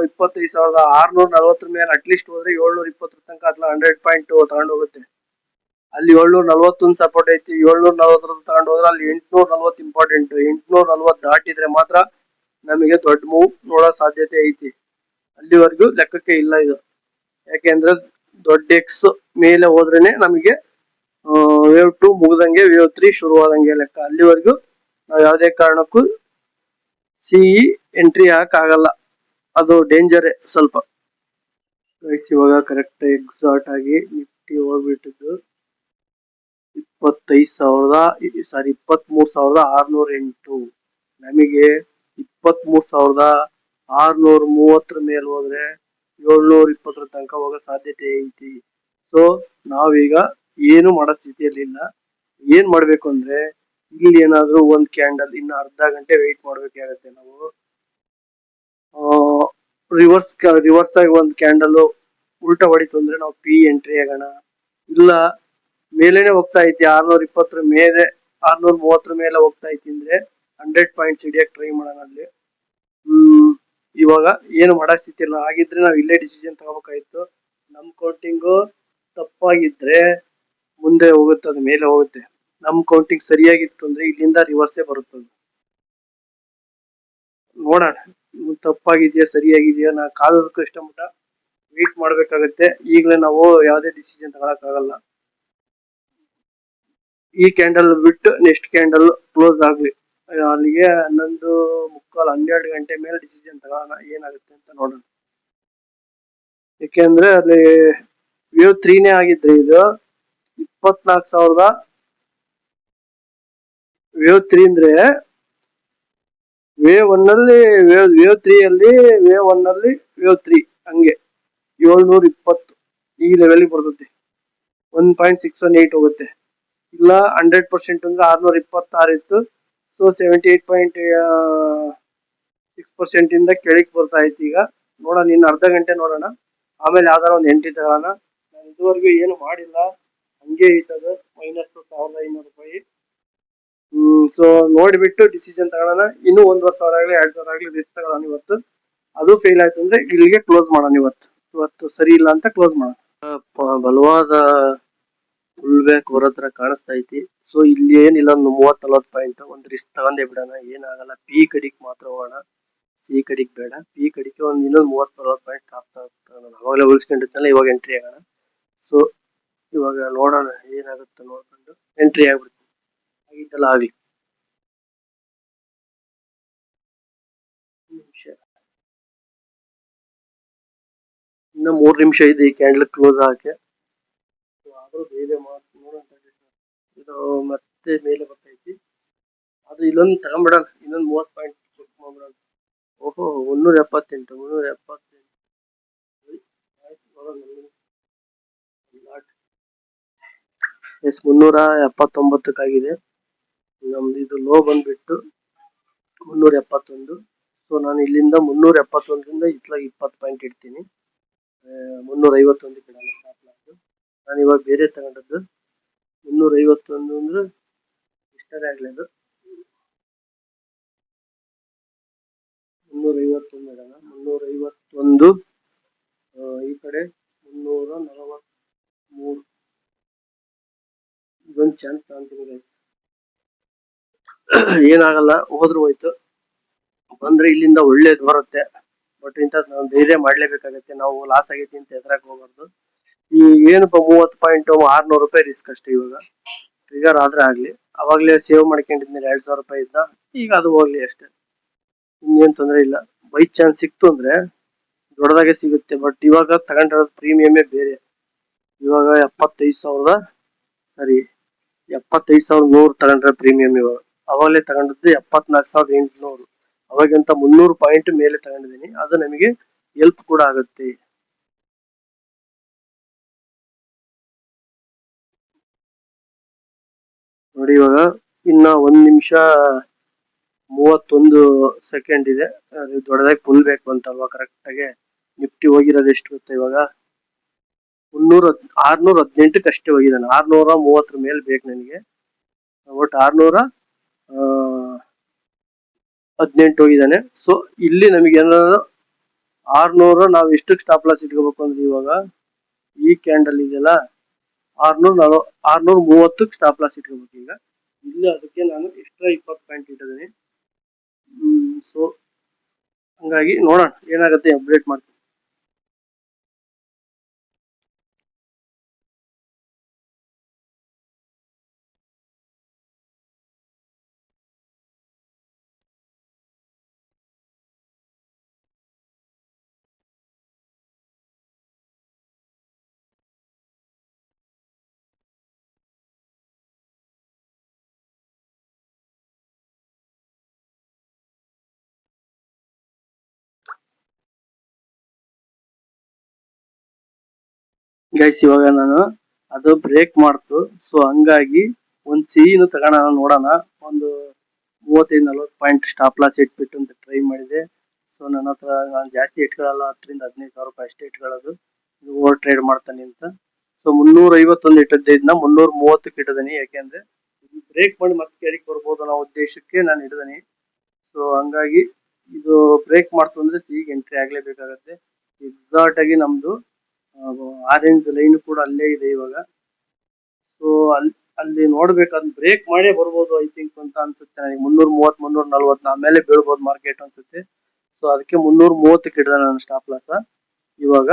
25,640 ಮೇಲೆ ಅಟ್ಲೀಸ್ಟ್ ಹೋದ್ರೆ 720 ತನಕ ಅಥವಾ 100 ಪಾಯಿಂಟ್ ತಗೊಂಡು ಹೋಗುತ್ತೆ. ಅಲ್ಲಿ 741 ಸಪೋರ್ಟ್ ಐತಿ, 740 ತಗೊಂಡು ಹೋದ್ರೆ ಅಲ್ಲಿ 840 ಇಂಪಾರ್ಟೆಂಟ್. 840 ದಾಟಿದ್ರೆ ಮಾತ್ರ ನಮಗೆ ದೊಡ್ಡ ಮೂವ್ ನೋಡೋ ಸಾಧ್ಯತೆ ಐತಿ. ಅಲ್ಲಿವರೆಗೂ ಲೆಕ್ಕಕ್ಕೆ ಇಲ್ಲ ಇದು. ಯಾಕೆಂದ್ರೆ ದೊಡ್ಡ ಎಕ್ಸ್ ಮೇಲೆ ಹೋದ್ರೇನೆ ನಮಗೆ ವೇವ್ 2 ಮುಗ್ದಂಗೆ ವೇವ್ 3 ಶುರುವಾದಂಗೆ ಲೆಕ್ಕ. ಅಲ್ಲಿವರೆಗೂ ನಾವು ಯಾವುದೇ ಕಾರಣಕ್ಕೂ ಸಿಇ ಎಂಟ್ರಿ ಆಗಲ್ಲ, ಅದು ಡೇಂಜರೇ ಸ್ವಲ್ಪ. ಇವಾಗ ಕರೆಕ್ಟ್ ಎಕ್ಸಾಕ್ಟ್ ಆಗಿ ನಿಫ್ಟಿ ಹೋಗ್ಬಿಟ್ಟಿದ್ದು 23,608. ನಮಗೆ 23,630 ಮೇಲೆ ಹೋದ್ರೆ 720 ತನಕ ಹೋಗೋ ಸಾಧ್ಯತೆ ಐತಿ. ಸೊ ನಾವೀಗ ಏನು ಮಾಡೋ ಸ್ಥಿತಿಯಲ್ಲಿ ಇಲ್ಲ. ಏನ್ ಮಾಡ್ಬೇಕು ಅಂದ್ರೆ ಇಲ್ಲಿ ಏನಾದ್ರೂ ಒಂದ್ ಕ್ಯಾಂಡಲ್ ಇನ್ನು ಅರ್ಧ ಗಂಟೆ ವೆಯ್ಟ್ ಮಾಡ್ಬೇಕಾಗತ್ತೆ ನಾವು. ರಿವರ್ಸ್ ಆಗಿ ಒಂದ್ ಕ್ಯಾಂಡಲ್ ಉಲ್ಟಾ ಹೊಡಿತು ಅಂದ್ರೆ ನಾವು ಪಿ ಎಂಟ್ರಿ ಆಗೋಣ. ಇಲ್ಲ ಮೇಲೇನೆ ಹೋಗ್ತಾ ಐತಿ 620 ಮೇಲೆ 630 ಮೇಲೆ ಹೋಗ್ತಾ ಐತಿ ಅಂದ್ರೆ 100 ಪಾಯಿಂಟ್ಸ್ ಹಿಡಿಯಕ್ ಟ್ರೈ ಮಾಡೋಣ ಅಲ್ಲಿ. ಇವಾಗ ಏನು ಮಾಡೋ ಸ್ಥಿತಿ ಇಲ್ಲ. ಆಗಿದ್ರೆ ನಾವು ಇಲ್ಲೇ ಡಿಸಿಷನ್ ತಗೋಬೇಕಾಯ್ತು. ನಮ್ ಕೌಂಟಿಂಗು ತಪ್ಪಾಗಿದ್ರೆ ಮುಂದೆ ಹೋಗುತ್ತೆ, ಅದು ಮೇಲೆ ಹೋಗುತ್ತೆ. ನಮ್ ಕೌಂಟಿಂಗ್ ಸರಿಯಾಗಿತ್ತು ಅಂದ್ರೆ ಇಲ್ಲಿಂದ ರಿವರ್ಸೇ ಬರುತ್ತದೆ. ನೋಡೋಣ ತಪ್ಪಾಗಿದೆಯಾ ಸರಿಯಾಗಿದೆಯಾ. ನಾ ಕಾಲದಕ್ಕೂ ಇಷ್ಟಮಟ್ಟ ವೇಟ್ ಮಾಡ್ಬೇಕಾಗತ್ತೆ. ಈಗಲೇ ನಾವು ಯಾವುದೇ ಡಿಸಿಷನ್ ತಗೊಳಕ್ ಆಗಲ್ಲ. ಈ ಕ್ಯಾಂಡಲ್ ಬಿಟ್ಟು ನೆಕ್ಸ್ಟ್ ಕ್ಯಾಂಡಲ್ ಕ್ಲೋಸ್ ಆಗ್ಲಿ, ಅಲ್ಲಿಗೆ 11:45 12 ಗಂಟೆ ಮೇಲೆ ಡಿಸಿಷನ್ ತಗೊಳ್ಳೋಣ ಏನಾಗುತ್ತೆ ಅಂತ ನೋಡೋಣ. ಯಾಕೆಂದ್ರೆ ಅಲ್ಲಿ ವೇವ್ 3ನೇ ಆಗಿದ್ರೆ ಇದು 24,000 ವೇವ್ 3 ಅಂದ್ರೆ ವೇವ್ 1 ಅಲ್ಲಿ ವೇವ್ 3 ಅಲ್ಲಿ ವೇವ್ 1 ಅಲ್ಲಿ ವೇವ್ 3 ಹಂಗೆ 720 ಈ ಲೆವೆಲ್ ಬರ್ತದೆ. 1.618 ಹೋಗುತ್ತೆ. ಇಲ್ಲ 100% ಅಂದ್ರೆ 626 ಇತ್ತು. ಸೊ 78.6% ಇಂದ ಕೆಳಗೆ ಬರ್ತಾ ಇತ್ತು. ಈಗ ನೋಡೋಣ, ಇನ್ನು ಅರ್ಧ ಗಂಟೆ ನೋಡೋಣ, ಆಮೇಲೆ ಯಾವ್ದಾರ ಒಂದು ಎಂಟ್ರಿ ತಗೋಣ. ನಾನು ಇದುವರೆಗೂ ಏನು ಮಾಡಿಲ್ಲ, ಹಂಗೆ ಇಟ್ಟದು -1,500 ರೂಪಾಯಿ. ಸೊ ನೋಡಿಬಿಟ್ಟು ಡಿಸಿಷನ್ ತಗೊಳ್ಳೋಣ. ಇನ್ನೂ 1,500 ಆಗಲಿ 2,000 ಆಗಲಿ ರಿಸ್ಕ್ ತಗೊಳ್ಳೋಣ ಇವತ್ತು. ಅದು ಫೇಲ್ ಆಯ್ತು ಅಂದ್ರೆ ಇಲ್ಲಿಗೆ ಕ್ಲೋಸ್ ಮಾಡೋಣ. ಇವತ್ತು ಸರಿ ಇಲ್ಲ ಅಂತ ಕ್ಲೋಸ್ ಮಾಡೋಣ. ಬಲವಾದ ಫುಲ್ ಬ್ಯಾಕ್ ಬರೋತ್ರ ಕಾಣಿಸ್ತಾ ಐತಿ. ಸೊ ಇಲ್ಲಿ ಏನಿಲ್ಲ, ಒಂದು 30-40 ಪಾಯಿಂಟ್ ಒಂದು ರಿಸ್ಕ್ ತಗೊಂಡೇ ಬಿಡೋಣ, ಏನಾಗಲ್ಲ. ಪಿ ಕಡಿಕ್ ಮಾತ್ರ ಹೋಗೋಣ, ಸಿ ಕಡಿಕ್ ಬೇಡ. ಪಿ ಕಡಿಕೆ ಒಂದು ಇನ್ನೊಂದು 30-40 ಪಾಯಿಂಟ್ ಆಗ್ತಾ ಅವಾಗಲೇ ಉಳಿಸ್ಕೊಂಡಿದ್ನಲ್ಲ, ಇವಾಗ ಎಂಟ್ರಿ ಆಗೋಣ. ಸೊ ಇವಾಗ ನೋಡೋಣ ಏನಾಗುತ್ತೆ ನೋಡ್ಕೊಂಡು ಎಂಟ್ರಿ ಆಗ್ಬಿಡ್ತೀನಿ. ಆಗಿದ್ದೆಲ್ಲ ಆಗ್ಲಿ. ಇನ್ನು 3 ನಿಮಿಷ ಇದೆ ಈ ಕ್ಯಾಂಡಲ್ ಕ್ಲೋಸ್ ಆಗಕ್ಕೆ. ಆದ್ರೂ ಬೇರೆ ನೋಡೋಣ. ಇದು ಮತ್ತೆ ಮೇಲೆ ಬರ್ತೈತಿ. ಅದು ಇಲ್ಲೊಂದು ತಗೊಂಡ್ಬಿಡೋಣ, ಇನ್ನೊಂದು 30 ಪಾಯಿಂಟ್ ಚೆಕ್ ಮಾಡ್ಬಿಡೋಣ. ಓಹೋ 378 379 ನಮ್ದು ಇದು ಲೋ ಬಂದ್ಬಿಟ್ಟು 371. ಸೊ ನಾನು ಇಲ್ಲಿಂದ 371ರಿಂದ ಇತ್ಲಾಗ 20 ಪಾಯಿಂಟ್ ಇಡ್ತೀನಿ. 351 ಇಡೋಣ ಸ್ಟಾಪ್ ಲಾಸ್. ನಾನು ಇವಾಗ ಬೇರೆ ತಗೊಂಡದ್ದು 351 ಅಂದ್ರೆ ಇಷ್ಟರೇ ಆಗ್ಲಿ. ಅದು 351 ಇಡೋಣ. 351 ಈ ಕಡೆ 343. ಇದೊಂದು ಚಾನ್ಸ್ ಕಾಣ್ತೀನಿ ಗೈಸ್. ಏನಾಗಲ್ಲ, ಹೋದ್ರು ಹೋಯ್ತು. ಬಂದ್ರೆ ಇಲ್ಲಿಂದ ಒಳ್ಳೇದು ಬರುತ್ತೆ. ಬಟ್ ಇಂಥದ್ದು ನಾವು ಧೈರ್ಯ ಮಾಡ್ಲೇಬೇಕಾಗತ್ತೆ. ನಾವು ಲಾಸ್ ಆಗೈತಿ ಅಂತ ಹೆದರಕ್ ಹೋಗ್ಬಾರ್ದು. ಈ ಏನಪ್ಪ 30 ಪಾಯಿಂಟ್ 600 ರೂಪಾಯಿ ರಿಸ್ಕ್ ಅಷ್ಟೇ. ಇವಾಗ ಟ್ರಿಗರ್ ಆದ್ರೆ ಆಗ್ಲಿ. ಅವಾಗ್ಲೇ ಸೇವ್ ಮಾಡ್ಕೊಂಡಿದ್ಮೇಲೆ 2,000 ರೂಪಾಯಿ ಇದ್ದ, ಈಗ ಅದು ಹೋಗ್ಲಿ ಅಷ್ಟೇ, ಇನ್ನೇನ್ ತೊಂದ್ರೆ ಇಲ್ಲ. ಬೈ ಚಾನ್ಸ್ ಸಿಕ್ತು ಅಂದ್ರೆ ದೊಡ್ಡದಾಗೆ ಸಿಗುತ್ತೆ. ಬಟ್ ಇವಾಗ ತಗೊಂಡಿರೋದು ಪ್ರೀಮಿಯಮೇ ಬೇರೆ. ಇವಾಗ 75,100 ತಗೊಂಡ್ರೆ ಪ್ರೀಮಿಯಂ. ಇವಾಗ ಅವಾಗಲೇ ತಗೊಂಡದ್ದು 74,800. ಅವಾಗಂತ 300 ಪಾಯಿಂಟ್ ಮೇಲೆ ತಗೊಂಡಿದ್ದೀನಿ. ಅದು ನಮಗೆ ಹೆಲ್ಪ್ ಕೂಡ ಆಗುತ್ತೆ. ನೋಡಿ ಇವಾಗ ಇನ್ನ 1 ನಿಮಿಷ 31 ಸೆಕೆಂಡ್ ಇದೆ. ದೊಡ್ಡದಾಗಿ ಫುಲ್ ಬೇಕು ಅಂತಲ್ವಾ. ಕರೆಕ್ಟ್ ಆಗಿ ನಿಫ್ಟಿ ಹೋಗಿರೋದು ಎಷ್ಟು ಗೊತ್ತಾ ಇವಾಗ 618ಕ್ಕೆ ಅಷ್ಟೇ ಹೋಗಿದ್ದಾನೆ. 630 ಮೇಲೆ ಬೇಕು ನನಗೆ. ಒಟ್ಟು 18 ಹೋಗಿದ್ದಾನೆ. ಸೊ ಇಲ್ಲಿ ನಮಗೆ ಏನಾದ್ರು 600 ನಾವು ಎಷ್ಟಕ್ಕೆ ಸ್ಟಾಪ್ ಲಾಸ್ ಇಟ್ಕೋಬೇಕು ಅಂದ್ರೆ ಇವಾಗ ಈ ಕ್ಯಾಂಡಲ್ ಇದೆಯಲ್ಲ 630ಕ್ಕೆ ಸ್ಟಾಪ್ ಲಾಸ್ ಇಟ್ಕೋಬೇಕು. ಈಗ ಇಲ್ಲಿ ಅದಕ್ಕೆ ನಾನು ಎಕ್ಸ್ಟ್ರಾ 20 ಪಾಯಿಂಟ್ ಇಟ್ಟಿದ್ದೀನಿ. ಸೊ ಹಂಗಾಗಿ ನೋಡೋಣ ಏನಾಗುತ್ತೆ, ಅಪ್ಡೇಟ್ ಮಾಡ್ತೀನಿ. ಗೈಸ್ ಇವಾಗ ನಾನು ಅದು ಬ್ರೇಕ್ ಮಾಡ್ತು. ಸೊ ಹಂಗಾಗಿ ಒಂದು ಸಿಹಿನು ತಗೋಣ ನೋಡೋಣ. ಒಂದು 35-40 ಪಾಯಿಂಟ್ ಸ್ಟಾಪ್ ಲಾಸ್ ಇಟ್ಬಿಟ್ಟು ಅಂತ ಟ್ರೈ ಮಾಡಿದೆ. ಸೊ ನನ್ನ ಹತ್ರ ನಾನು ಜಾಸ್ತಿ ಇಟ್ಕೊಳ್ಳಲ್ಲ, 10,000-15,000 ರೂಪಾಯಿ ಅಷ್ಟೇ ಇಟ್ಕೊಳ್ಳೋದು, ಓವರ್ ಟ್ರೇಡ್ ಮಾಡ್ತಾನೆ ಅಂತ. ಸೊ 351 ಇಟ್ಟಿದ್ದನ್ನ 330ಕ್ಕೆ ಇಟ್ಟಿದ್ದೀನಿ. ಯಾಕೆಂದ್ರೆ ಬ್ರೇಕ್ ಮಾಡಿ ಮತ್ತೆ ಕೆಳಗೆ ಬರ್ಬೋದು ಅನ್ನೋ ಉದ್ದೇಶಕ್ಕೆ ನಾನು ಇಟ್ಟಿದ್ದೀನಿ. ಸೊ ಹಂಗಾಗಿ ಇದು ಬ್ರೇಕ್ ಮಾಡ್ತು ಅಂದ್ರೆ ಸಿಹಿಗೆ ಎಂಟ್ರಿ ಆಗ್ಲೇಬೇಕಾಗತ್ತೆ. ಎಕ್ಸಾಕ್ಟ್ ಆಗಿ ನಮ್ದು ಆರೆಂಜ್ ಲೈನ್ ಕೂಡ ಅಲ್ಲೇ ಇದೆ ಇವಾಗ. ಸೊ ಅಲ್ಲಿ ನೋಡ್ಬೇಕಾದ್ರೆ ಬ್ರೇಕ್ ಮಾಡೇ ಬರ್ಬೋದು ಐ ಥಿಂಕ್ ಅಂತ ಅನ್ಸುತ್ತೆ ನನಗೆ. 330-340 ಆಮೇಲೆ ಬೀಳ್ಬೋದು ಮಾರ್ಕೆಟ್ ಅನ್ಸುತ್ತೆ. ಸೊ ಅದಕ್ಕೆ 330ಕ್ಕೆ ಇಡಿದೆ ನಾನು ಸ್ಟಾಪ್ ಲಾಸ್ ಇವಾಗ.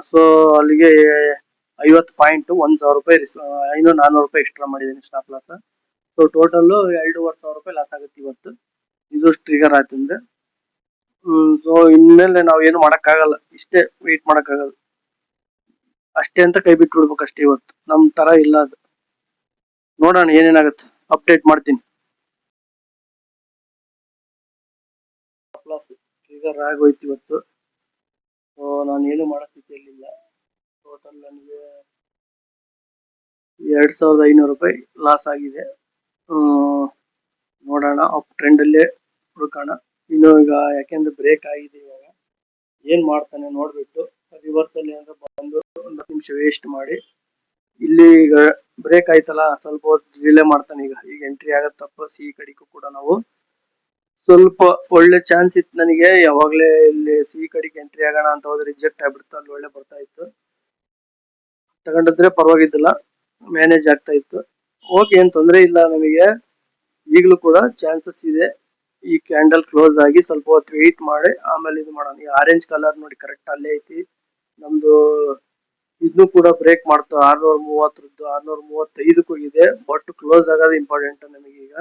ಸೊ ಅಲ್ಲಿಗೆ 50 ಪಾಯಿಂಟ್ 1,000 ರೂಪಾಯಿ 500-400 ರೂಪಾಯಿ ಎಕ್ಸ್ಟ್ರಾ ಮಾಡಿದ್ದೀನಿ ಸ್ಟಾಪ್ ಲಾಸ್. ಸೊ ಟೋಟಲ್ 2,500 ರೂಪಾಯಿ ಲಾಸ್ ಆಗುತ್ತೆ ಇವತ್ತು. ಇದು ಟ್ರಿಗರ್ ಆಯ್ತು ಅಂದ್ರೆ. ಸೊ ಇನ್ಮೇಲೆ ನಾವು ಏನು ಮಾಡಕ್ಕಾಗಲ್ಲ, ಇಷ್ಟೇ ವೆಯ್ಟ್ ಮಾಡಕ್ಕಾಗಲ್ಲ ಅಷ್ಟೇ ಅಂತ ಕೈ ಬಿಟ್ಟು ಬಿಡ್ಬೇಕು ಅಷ್ಟೇ. ಇವತ್ತು ನಮ್ ತರ ಇಲ್ಲ ಅದು. ನೋಡೋಣ ಏನೇನಾಗುತ್ತೆ, ಅಪ್ಡೇಟ್ ಮಾಡ್ತೀನಿ. ಟ್ರಿಗರ್ ಆಗೋಯ್ತು ಇವತ್ತು. ಸೊ ನಾನು ಏನು ಮಾಡೋ ಸ್ಥಿತಿಯಲ್ಲಿಲ್ಲ. ಟೋಟಲ್ ನನಗೆ 2,500 ರೂಪಾಯಿ ಲಾಸ್ ಆಗಿದೆ. ನೋಡೋಣ ಅಪ್ ಟ್ರೆಂಡ್ ಅಲ್ಲೇ ಹುಡುಕೋಣ ಇನ್ನು. ಈಗ ಯಾಕೆಂದ್ರೆ ಬ್ರೇಕ್ ಆಗಿದೆ, ಇವಾಗ ಏನ್ ಮಾಡ್ತಾನೆ ನೋಡ್ಬಿಟ್ಟು ರಿವರ್ಸ್ ಅಲ್ಲಿ ಏನಾದ್ರು ಬಂದು 1 ನಿಮಿಷ ವೇಸ್ಟ್ ಮಾಡಿ, ಇಲ್ಲಿ ಈಗ ಬ್ರೇಕ್ ಆಯ್ತಲ್ಲ ಸ್ವಲ್ಪ ಹೊತ್ತು ಡಿಲೇ ಮಾಡ್ತಾನೆ. ಈಗ ಎಂಟ್ರಿ ಆಗತ್ತಪ್ಪ ಸಿ ಕಡೆಗೂ ಕೂಡ ನಾವು ಸ್ವಲ್ಪ ಒಳ್ಳೆ ಚಾನ್ಸ್ ಇತ್ತು ನನಗೆ. ಯಾವಾಗ್ಲೇ ಇಲ್ಲಿ ಸಿ ಕಡೆಗೆ ಎಂಟ್ರಿ ಆಗೋಣ ಅಂತ ಹೋದ್ರೆ ರಿಜೆಕ್ಟ್ ಆಗ್ಬಿಡ್ತು. ಅಲ್ಲಿ ಒಳ್ಳೆ ಬರ್ತಾ ಇತ್ತು, ತಗೊಂಡಿದ್ರೆ ಪರವಾಗಿದ್ದಿಲ್ಲ, ಮ್ಯಾನೇಜ್ ಆಗ್ತಾ ಇತ್ತು. ಓಕೆ, ಏನ್ ತೊಂದರೆ ಇಲ್ಲ ನಮಗೆ. ಈಗಲೂ ಕೂಡ ಚಾನ್ಸಸ್ ಇದೆ. ಈ ಕ್ಯಾಂಡಲ್ ಕ್ಲೋಸ್ ಆಗಿ ಸ್ವಲ್ಪ ಹೊತ್ತು ವೆಯ್ಟ್ ಮಾಡಿ ಆಮೇಲೆ ಇದು ಮಾಡೋಣ. ಈ ಆರೆಂಜ್ ಕಲರ್ ನೋಡಿ ಕರೆಕ್ಟ್ ಅಲ್ಲೇ ಐತಿ ನಮ್ದು. ಇದನ್ನು ಕೂಡ ಬ್ರೇಕ್ ಮಾಡ್ತು 630 635ಕ್ಕೆ ಹೋಗಿದೆ. ಬಟ್ ಕ್ಲೋಸ್ ಆಗೋದು ಇಂಪಾರ್ಟೆಂಟ್ ನಮಗೆ. ಈಗ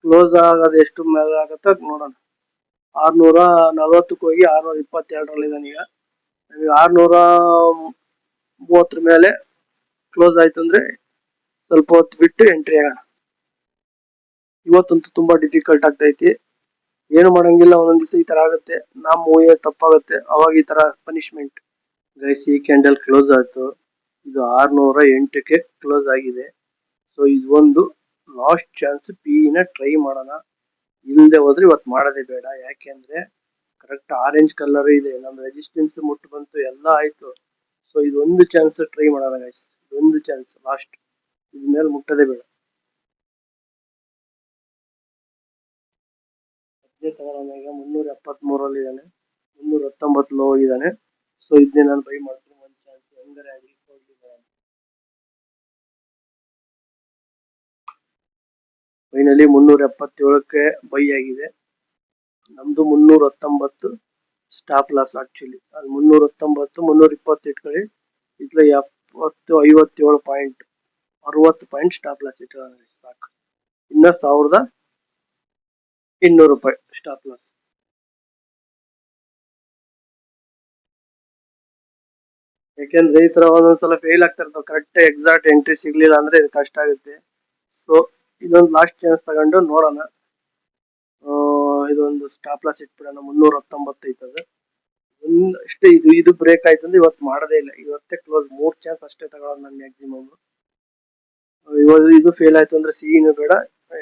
ಕ್ಲೋಸ್ ಆಗೋದು ಎಷ್ಟು ಮೇಲೆ ಆಗತ್ತ ನೋಡೋಣ. 640ಕ್ಕೆ ಹೋಗಿ 622ರಲ್ಲಿ ಇದ್ದಾನೆ. ಈಗ ನಮಗೆ 630 ಮೇಲೆ ಕ್ಲೋಸ್ ಆಯ್ತು ಅಂದ್ರೆ ಸ್ವಲ್ಪ ಹೊತ್ತು ಬಿಟ್ಟು ಎಂಟ್ರಿ ಆಗೋಣ. ಇವತ್ತಂತೂ ತುಂಬಾ ಡಿಫಿಕಲ್ಟ್ ಆಗ್ತೈತಿ. ಏನು ಮಾಡಂಗಿಲ್ಲ, ಒಂದೊಂದ್ ದಿವಸ ಈ ತರ ಆಗುತ್ತೆ, ನಮ್ಮ ಊಹೆ ತಪ್ಪಾಗುತ್ತೆ, ಅವಾಗ ಈ ತರ ಪನಿಷ್ಮೆಂಟ್. ಗೈಸ್ ಈ ಕ್ಯಾಂಡಲ್ ಕ್ಲೋಸ್ ಆಯ್ತು. ಇದು 608ಕ್ಕೆ ಕ್ಲೋಸ್ ಆಗಿದೆ. ಸೊ ಇದು ಒಂದು ಲಾಸ್ಟ್ ಚಾನ್ಸ್, ಪಿ ನ ಟ್ರೈ ಮಾಡೋಣ. ಇಲ್ಲದೆ ಹೋದ್ರೆ ಇವತ್ತು ಮಾಡೋದೇ ಬೇಡ. ಯಾಕೆಂದ್ರೆ ಕರೆಕ್ಟ್ ಆರೆಂಜ್ ಕಲರ್ ಇದೆ, ನಮ್ಮ ರೆಸಿಸ್ಟೆನ್ಸ್ ಮುಟ್ಟು ಬಂತು, ಎಲ್ಲ ಆಯ್ತು. ಸೊ ಇದೊಂದು ಚಾನ್ಸ್ ಟ್ರೈ ಮಾಡೋಣ ಗೈಸ್, ಇದೊಂದು ಚಾನ್ಸ್ ಲಾಸ್ಟ್. ಇದ ಮೇಲೆ ಮುಟ್ಟದೇ ಬೇಡ. ತಗೊಳ್ಳೋಣ. ಈಗ 373ರಲ್ಲಿ ಇದ್ದಾನೆ, 319 ಲೋ ಹೋಗಿದ್ದಾನೆ. ಸೊ ಇದನ್ನೇ ನಾನು ಬೈ ಮಾಡ್ತೀನಿ. ಒಂದು ಚಾನ್ಸ್ ಹೆಂಗರೆ ಆಗಲಿ ಫೈನಲಿ 377ಕ್ಕೆ ಬೈ ಆಗಿದೆ. ನಮ್ದು 319 ಸ್ಟಾಪ್ ಲಾಸ್. ಆಕ್ಚುಲಿ ಅದು 319 320 ಇಟ್ಕೊಳ್ಳಿ. ಇಟ್ಲ 57 ಪಾಯಿಂಟ್ 60 ಪಾಯಿಂಟ್ ಸ್ಟಾಪ್ ಲಾಸ್ ಇಟ್ಕೊಳ್ಳೋಣ ಸಾಕು. ಇನ್ನ 1,200 ರೂಪಾಯಿ ಸ್ಟಾಪ್ ಲಾಸ್. ಯಾಕೆಂದ್ರೆ ಈ ತರ ಒಂದೊಂದ್ಸಲ ಫೇಲ್ ಆಗ್ತಾ ಇರ್ತಾವ. ಕರೆಕ್ಟ್ ಎಕ್ಸಾಕ್ಟ್ ಎಂಟ್ರಿ ಸಿಗ್ಲಿಲ್ಲ ಅಂದ್ರೆ ಇದು ಕಷ್ಟ ಆಗುತ್ತೆ. ಸೊ ಇದೊಂದು ಲಾಸ್ಟ್ ಚಾನ್ಸ್ ತಗೊಂಡು ನೋಡೋಣ. ಇದೊಂದು ಸ್ಟಾಪ್ ಲಾಸ್ ಇಟ್ಬಿಡೋಣ. 319 ಐತದ ಅಷ್ಟೇ. ಇದು ಬ್ರೇಕ್ ಆಯ್ತು ಅಂದ್ರೆ ಇವತ್ತು ಮಾಡೋದೇ ಇಲ್ಲ, ಇವತ್ತೇ ಕ್ಲೋಸ್. 3 ಚಾನ್ಸ್ ಅಷ್ಟೇ ತಗೊಳ್ಳೋದು ನಾನು ಮ್ಯಾಕ್ಸಿಮಮ್. ಇದು ಫೇಲ್ ಆಯ್ತು ಅಂದ್ರೆ ಸಿಹಿನೂ ಬೇಡ.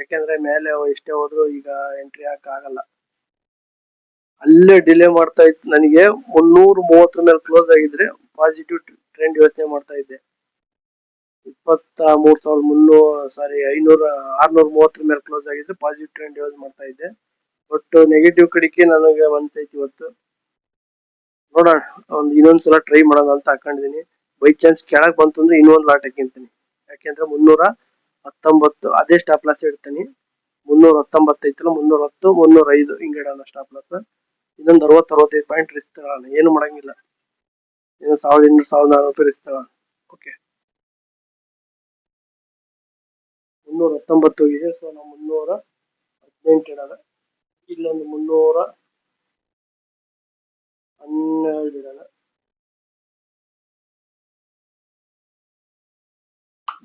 ಯಾಕೆಂದ್ರೆ ಮೇಲೆ ಎಷ್ಟೇ ಹೋದ್ರು ಈಗ ಎಂಟ್ರಿ ಆಗಲ್ಲ. ಅಲ್ಲೇ ಡಿಲೇ ಮಾಡ್ತಾ ಇತ್ತು. ನನಗೆ 330 ಮೇಲೆ ಕ್ಲೋಸ್ ಆಗಿದ್ರೆ ಪಾಸಿಟಿವ್ ಟ್ರೆಂಡ್ ಯೋಚನೆ ಮಾಡ್ತಾ ಇದ್ದೆ. 23,300 630 ಮೇಲೆ ಕ್ಲೋಸ್ ಆಗಿದ್ರೆ ಪಾಸಿಟಿವ್ ಟ್ರೆಂಡ್ ಯೂಸ್ ಮಾಡ್ತಾ ಇದ್ದೆ. ಬಟ್ ನೆಗೆಟಿವ್ ಕಡೆಗೆ ನನಗೆ ಅನ್ಸೈತಿ ಇವತ್ತು. ನೋಡೋಣ, ಇನ್ನೊಂದ್ಸಲ ಟ್ರೈ ಮಾಡೋಣ ಅಂತ ಹಾಕೊಂಡಿದೀನಿ. ಬೈ ಚಾನ್ಸ್ ಕೆಳಗ್ ಬಂತು ಅಂದ್ರೆ ಇನ್ನೊಂದು ಲಾಟ್ ಹಾಕಿಂತೀನಿ. ಯಾಕೆಂದ್ರೆ 319 ಅದೇ ಸ್ಟಾಪ್ ಲಾಸ್ ಇಡ್ತೀನಿ. 319 ಐತಲ್ಲ, 310 305 ಹಿಂಗೆ ಇಡೋಣ ಸ್ಟಾಪ್ ಲಾಸ್. ಇನ್ನೊಂದು 60-65 ಪಾಯಿಂಟ್ ರಿಸ್ಕ್ ತಗೋಣ, ಏನು ಮಾಡಂಗಿಲ್ಲ. ಇನ್ನು 1200-1400 ರೂಪಾಯಿ ರಿಸ್ಕ್ ತಗೋಣ. ಓಕೆ, 319 ಹೋಗಿದೆ. ಸೊ ನಾವು 318 ಇಡೋಣ. ಇಲ್ಲೊಂದು 312 ಇಡೋಣ.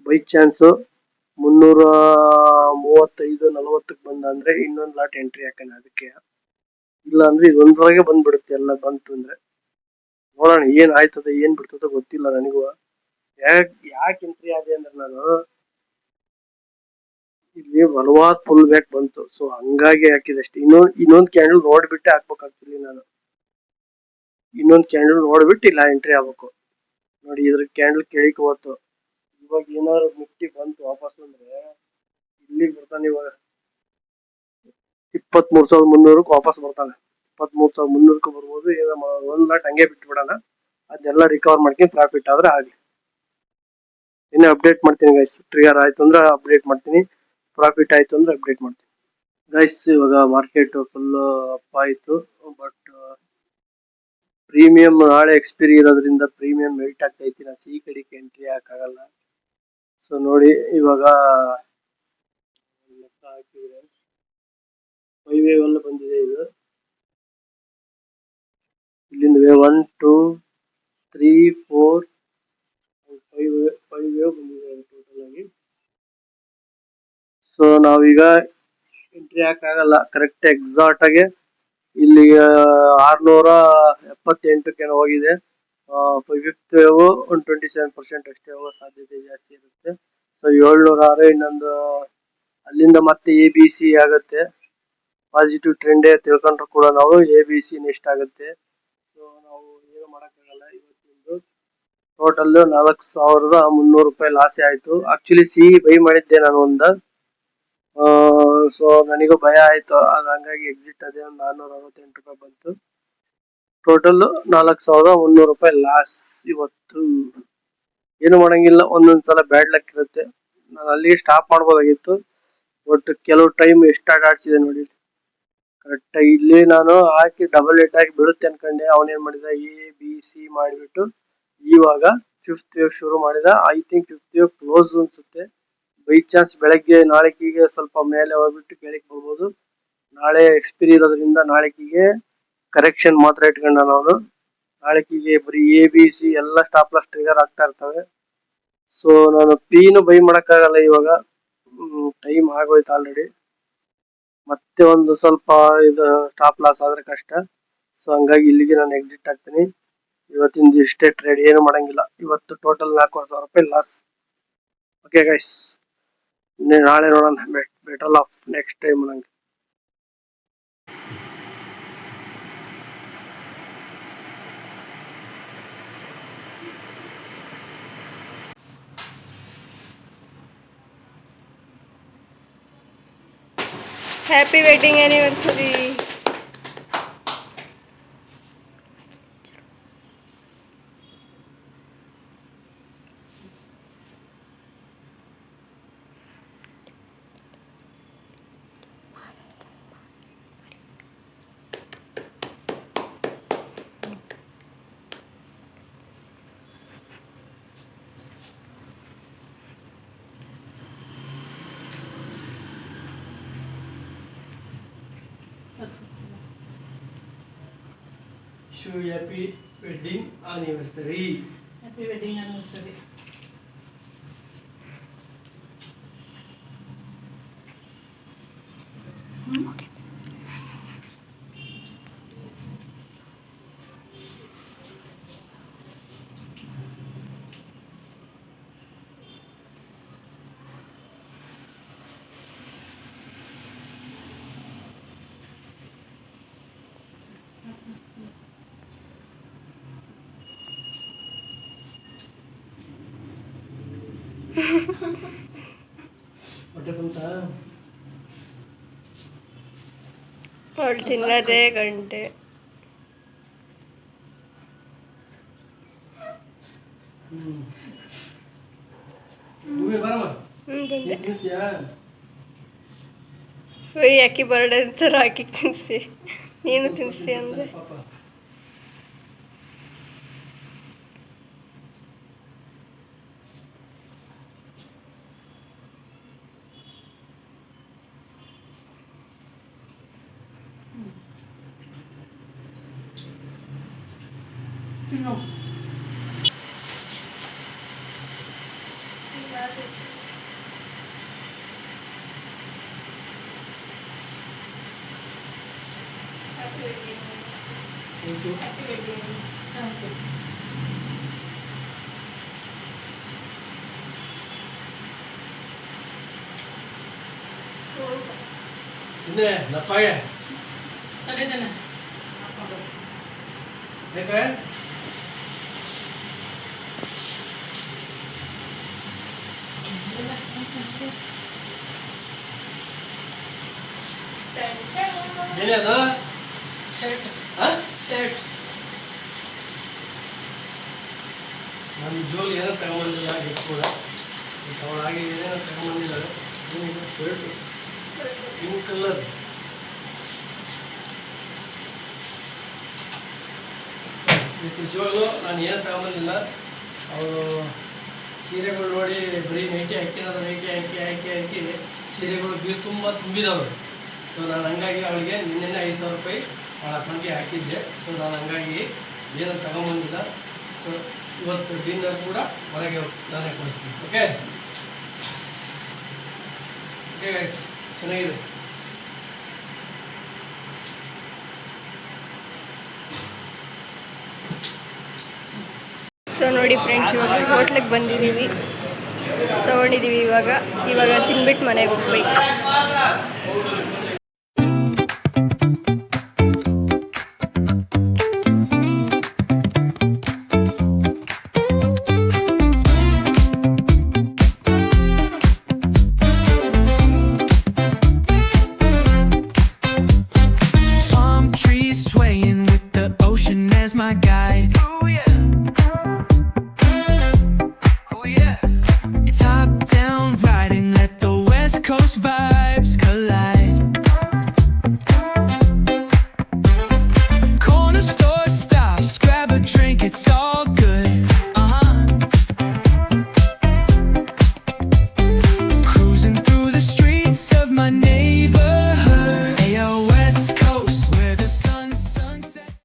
ಬೈ ಚಾನ್ಸ್ 335-40 ಬಂದ ಅಂದ್ರೆ ಇನ್ನೊಂದು ಲಾಟ್ ಎಂಟ್ರಿ ಹಾಕೋಣ ಅದಕ್ಕೆ. ಇಲ್ಲ ಅಂದ್ರೆ ಇದೊಂದ್ರೊಳಗೆ ಬಂದ್ಬಿಡುತ್ತೆ, ಎಲ್ಲ ಬಂತು ಅಂದ್ರೆ. ನೋಡೋಣ ಏನ್ ಆಯ್ತದ ಏನ್ ಬಿಡ್ತದ ಗೊತ್ತಿಲ್ಲ ನನಗೂ. ಯಾಕೆ ಎಂಟ್ರಿ ಆದೆ ಅಂದ್ರೆ ನಾನು ಇಲ್ಲಿ ಬಲವಾದ ಫುಲ್ ಬ್ಯಾಕ್ ಬಂತು, ಸೊ ಹಂಗಾಗಿ ಹಾಕಿದೆ ಅಷ್ಟೇ. ಇನ್ನೊಂದ್ ಕ್ಯಾಂಡಲ್ ನೋಡ್ಬಿಟ್ಟೆ ಹಾಕ್ಬೇಕಾಗ್ತಿಲ್ಲ ನಾನು. ಇನ್ನೊಂದ್ ಕ್ಯಾಂಡಲ್ ನೋಡ್ಬಿಟ್ಟು ಇಲ್ಲ ಎಂಟ್ರಿ ಆಗ್ಬೇಕು. ನೋಡಿ, ಇದ್ರ ಕ್ಯಾಂಡಲ್ ಕೆಳಗೆ ಹೋತು. ಇವಾಗ ಏನಾದ್ರು ನಿಫ್ಟಿ ಬಂತು ವಾಪಸ್ ಅಂದ್ರೆ ಇಲ್ಲಿಗೆ ಬರ್ತಾನೆ. ಇವಾಗ 23,300 ವಾಪಸ್ ಬರ್ತಾನೆ. 23,300 ಬರ್ಬೋದು. ಒಂದ್ ಲಾಟ್ ಹಂಗೆ ಬಿಟ್ಟು ಬಿಡೋಣ, ಅದನ್ನೆಲ್ಲ ರಿಕವರ್ ಮಾಡ್ತೀನಿ. ಪ್ರಾಫಿಟ್ ಆದ್ರೆ ಆಗ್ಲಿ, ಇನ್ನೇ ಅಪ್ಡೇಟ್ ಮಾಡ್ತೀನಿ ಗೈಸ್. ಟ್ರಿಗರ್ ಆಯ್ತು ಅಂದ್ರೆ ಅಪ್ಡೇಟ್ ಮಾಡ್ತೀನಿ, ಪ್ರಾಫಿಟ್ ಆಯ್ತು ಅಂದ್ರೆ ಅಪ್ಡೇಟ್ ಮಾಡ್ತೀನಿ ಗೈಸ್. ಇವಾಗ ಮಾರ್ಕೆಟ್ ಫುಲ್ ಅಪ್ ಆಯ್ತು, ಬಟ್ ಪ್ರೀಮಿಯಂ ನಾಳೆ ಎಕ್ಸ್ಪೈರಿ ಇರೋದ್ರಿಂದ ಪ್ರೀಮಿಯಂ ಮೆಲ್ಟ್ ಆಗ್ತೈತಿ. ನಾ ಸಿ ಕಡೆಗೆ ಎಂಟ್ರಿ ಹಾಕಾಗಲ್ಲ. ಸೊ ನೋಡಿ, ಇವಾಗ ಲೆಕ್ಕ ಹಾಕಿದ್ರೆ 5 ವೇವ್ ಎಲ್ಲ ಬಂದಿದೆ. ಇದು ಇಲ್ಲಿಂದ ವೇವ್ 1 2 3 4 5 ವೇವ್ ಬಂದಿದೆ ಟೋಟಲ್ ಆಗಿ. ಸೊ ನಾವೀಗ ಎಂಟ್ರಿ ಹಾಕಾಗಲ್ಲ. ಕರೆಕ್ಟ್ ಎಕ್ಸಾಕ್ಟ್ ಆಗಿ ಇಲ್ಲಿ 678 ಹೋಗಿದೆ. ಫಿಫ್ತ್ ವೇವ್ 27% ಅಷ್ಟೇ ಹೋಗೋ ಸಾಧ್ಯತೆ ಜಾಸ್ತಿ ಇರುತ್ತೆ. ಸೊ 706 ಇನ್ನೊಂದು ಅಲ್ಲಿಂದ ಮತ್ತೆ ABC ಆಗುತ್ತೆ. ಪಾಸಿಟಿವ್ ಟ್ರೆಂಡ್ ತಿಳ್ಕೊಂಡ್ರು ಕೂಡ ನಾವು ABC ನೆಕ್ಸ್ಟ್ ಆಗುತ್ತೆ. ಸೊ ನಾವು ಏನು ಮಾಡೋಕ್ಕಾಗಲ್ಲ. ಇವತ್ತಿಂದು ಟೋಟಲ್ 4,300 ರೂಪಾಯಿ ಲಾಸ್ ಆಯ್ತು. ಆಕ್ಚುಲಿ ಸಿ ಬೈ ಮಾಡಿದ್ದೆ ನಾನು ಒಂದು. ಸೊ ನನಗೂ ಭಯ ಆಯ್ತು, ಅದು ಹಂಗಾಗಿ ಎಕ್ಸಿಟ್ ಅದೇ. ಒಂದು 468 ರೂಪಾಯಿ ಬಂತು. ಟೋಟಲ್ 4,300 ರೂಪಾಯಿ ಲಾಸ್ ಇವತ್ತು. ಏನು ಮಾಡಂಗಿಲ್ಲ, ಒಂದೊಂದ್ಸಲ ಬ್ಯಾಡ್ ಲಕ್ ಇರುತ್ತೆ. ನಾನು ಅಲ್ಲಿಗೆ ಸ್ಟಾಪ್ ಮಾಡ್ಬೋದಾಗಿತ್ತು, ಬಟ್ ಕೆಲವು ಟೈಮ್ ಎಷ್ಟು ಆಟಾಡ್ಸಿದೆ ನೋಡಿ. ಕರೆಕ್ಟ್ ಇಲ್ಲಿ ನಾನು ಹಾಕಿ ಡಬಲ್ ಏಟ್ ಹಾಕಿ ಬೀಳುತ್ತೆ ಅನ್ಕೊಂಡೆ. ಅವನೇನ್ ಮಾಡಿದ, ABC ಮಾಡಿಬಿಟ್ಟು ಇವಾಗ 5th ವೇವ್ ಶುರು ಮಾಡಿದ. I think 5th wave close ಅನ್ಸುತ್ತೆ. ಬೈ ಚಾನ್ಸ್ ಬೆಳಗ್ಗೆ ನಾಳೆಕಿಗೆ ಸ್ವಲ್ಪ ಮೇಲೆ ಹೋಗ್ಬಿಟ್ಟು ಕೆಳಗೆ ಬರ್ಬೋದು. ನಾಳೆ ಎಕ್ಸ್ಪೈರಿ ಇರೋದ್ರಿಂದ ನಾಳೆಕಿಗೆ ಕರೆಕ್ಷನ್ ಮಾತ್ರ ಇಟ್ಕೊಂಡ ನಾನು. ನಾಳೆಕಿಗೆ ಬರೀ ABC ಎಲ್ಲ ಸ್ಟಾಪ್ ಲಾಸ್ ಟ್ರಿಗರ್ ಆಗ್ತಾ ಇರ್ತವೆ. ಸೊ ನಾನು ಪಿನು ಬೈ ಮಾಡಕ್ಕಾಗಲ್ಲ ಇವಾಗ, ಟೈಮ್ ಆಗೋಯ್ತು ಆಲ್ರೆಡಿ. ಮತ್ತೆ ಒಂದು ಸ್ವಲ್ಪ ಇದು ಸ್ಟಾಪ್ ಲಾಸ್ ಆದ್ರೆ ಕಷ್ಟ. ಸೊ ಹಂಗಾಗಿ ಇಲ್ಲಿಗೆ ನಾನು ಎಕ್ಸಿಟ್ ಆಗ್ತೀನಿ. ಇವತ್ತಿಂದ ಇಷ್ಟೇ ಟ್ರೇಡ್, ಏನು ಮಾಡಂಗಿಲ್ಲ. ಇವತ್ತು ಟೋಟಲ್ 4,000 ರೂಪಾಯಿ ಲಾಸ್. ಓಕೆ ಗೈಸ್, ನಾಳೆ ನೋಡೋಣ. ಬೆಟರ್ ಆಫ್ ನೆಕ್ಸ್ಟ್ ಟೈಮ್ ನಂಗೆ. Happy wedding anniversary. Happy wedding anniversary. Happy wedding anniversary. ಹೊಟ್ಟೆ ಬಂತ. ಅವಳು ತಿನ್ನೋದೇ ಗಂಟೆ. ಭೂಮಿ ಬರಮ್ಮ ಬಂದೆ. ತಿಂತೀಯಾ? ಯಾಕೆ ಬರ್ಡೇ ಥರ ಹಾಕಿ ತಿನ್ನಿಸಿ, ನೀನು ತಿನ್ನಿಸಿ ಅಂದರೆ ಪಾಪ ತಿನ್ನು. Thank you. Thank you. ಇನ್ನೇ ಲಪ್ಪಾಗೆ ಸರಿದೇನೆ. ಯಾಕೆ ಏನೇ ಅದು ಶರ್ಟ್ ಹಾಂ ಶರ್ಟ್ ನನ್ನ ಜೋಲಿ ಏನೋ ತಗೊಂಬಂದಿಲ್ಲ ಗಿಫ್ಟ್ ಕೂಡ ಅವಳಾಗಿ ಏನೇನೋ ತಗೊಂಬಂದಿದ್ದಾಳೆ ಶರ್ಟ್ ಪಿಂಕ್ ಕಲರ್ ನಿಜವಾಗ್ಲೂ ನಾನು ಏನು ತಗೊಂಬಂದಿಲ್ಲ. ಅವರು ಸೀರೆಗಳು ನೋಡಿ ಬರೀ ನೈಟಿ ಹಾಕಿರೋದು ನೈಟಿ ಹಾಕಿ ಸೀರೆಗಳು ಬೀರು ತುಂಬ ತುಂಬಿದವರು. ಸೊ ನಾನು ಹಂಗಾಗಿ ಅವಳಿಗೆ ನಿನ್ನೆ 5,000 ರೂಪಾಯಿ ಅವಳ ಅಕೌಂಟಿಗೆ ಹಾಕಿದ್ದೆ. ಸೊ ನಾನು ಹಂಗಾಗಿ ಏನು ತಗೊಂಬಂದಿಲ್ಲ. ಸೊ ಇವತ್ತು ಡಿನ್ನರ್ ಕೂಡ ಹೊರಗೆ ನಾನೇ ಕಳಿಸ್ತೀನಿ. ಓಕೆ ಓಕೆ ಗೈಸ್, ಚೆನ್ನಾಗಿದೆ. ಸೊ ನೋಡಿ ಫ್ರೆಂಡ್ಸ್, ಇವಾಗ ಹೋಟ್ಲಿಗೆ ಬಂದಿದ್ದೀವಿ, ತೊಗೊಂಡಿದ್ದೀವಿ. ಇವಾಗ ತಿನ್ಬಿಟ್ಟು ಮನೆಗೆ ಹೋಗ್ಬೇಕು. Palm trees swaying with the ocean as my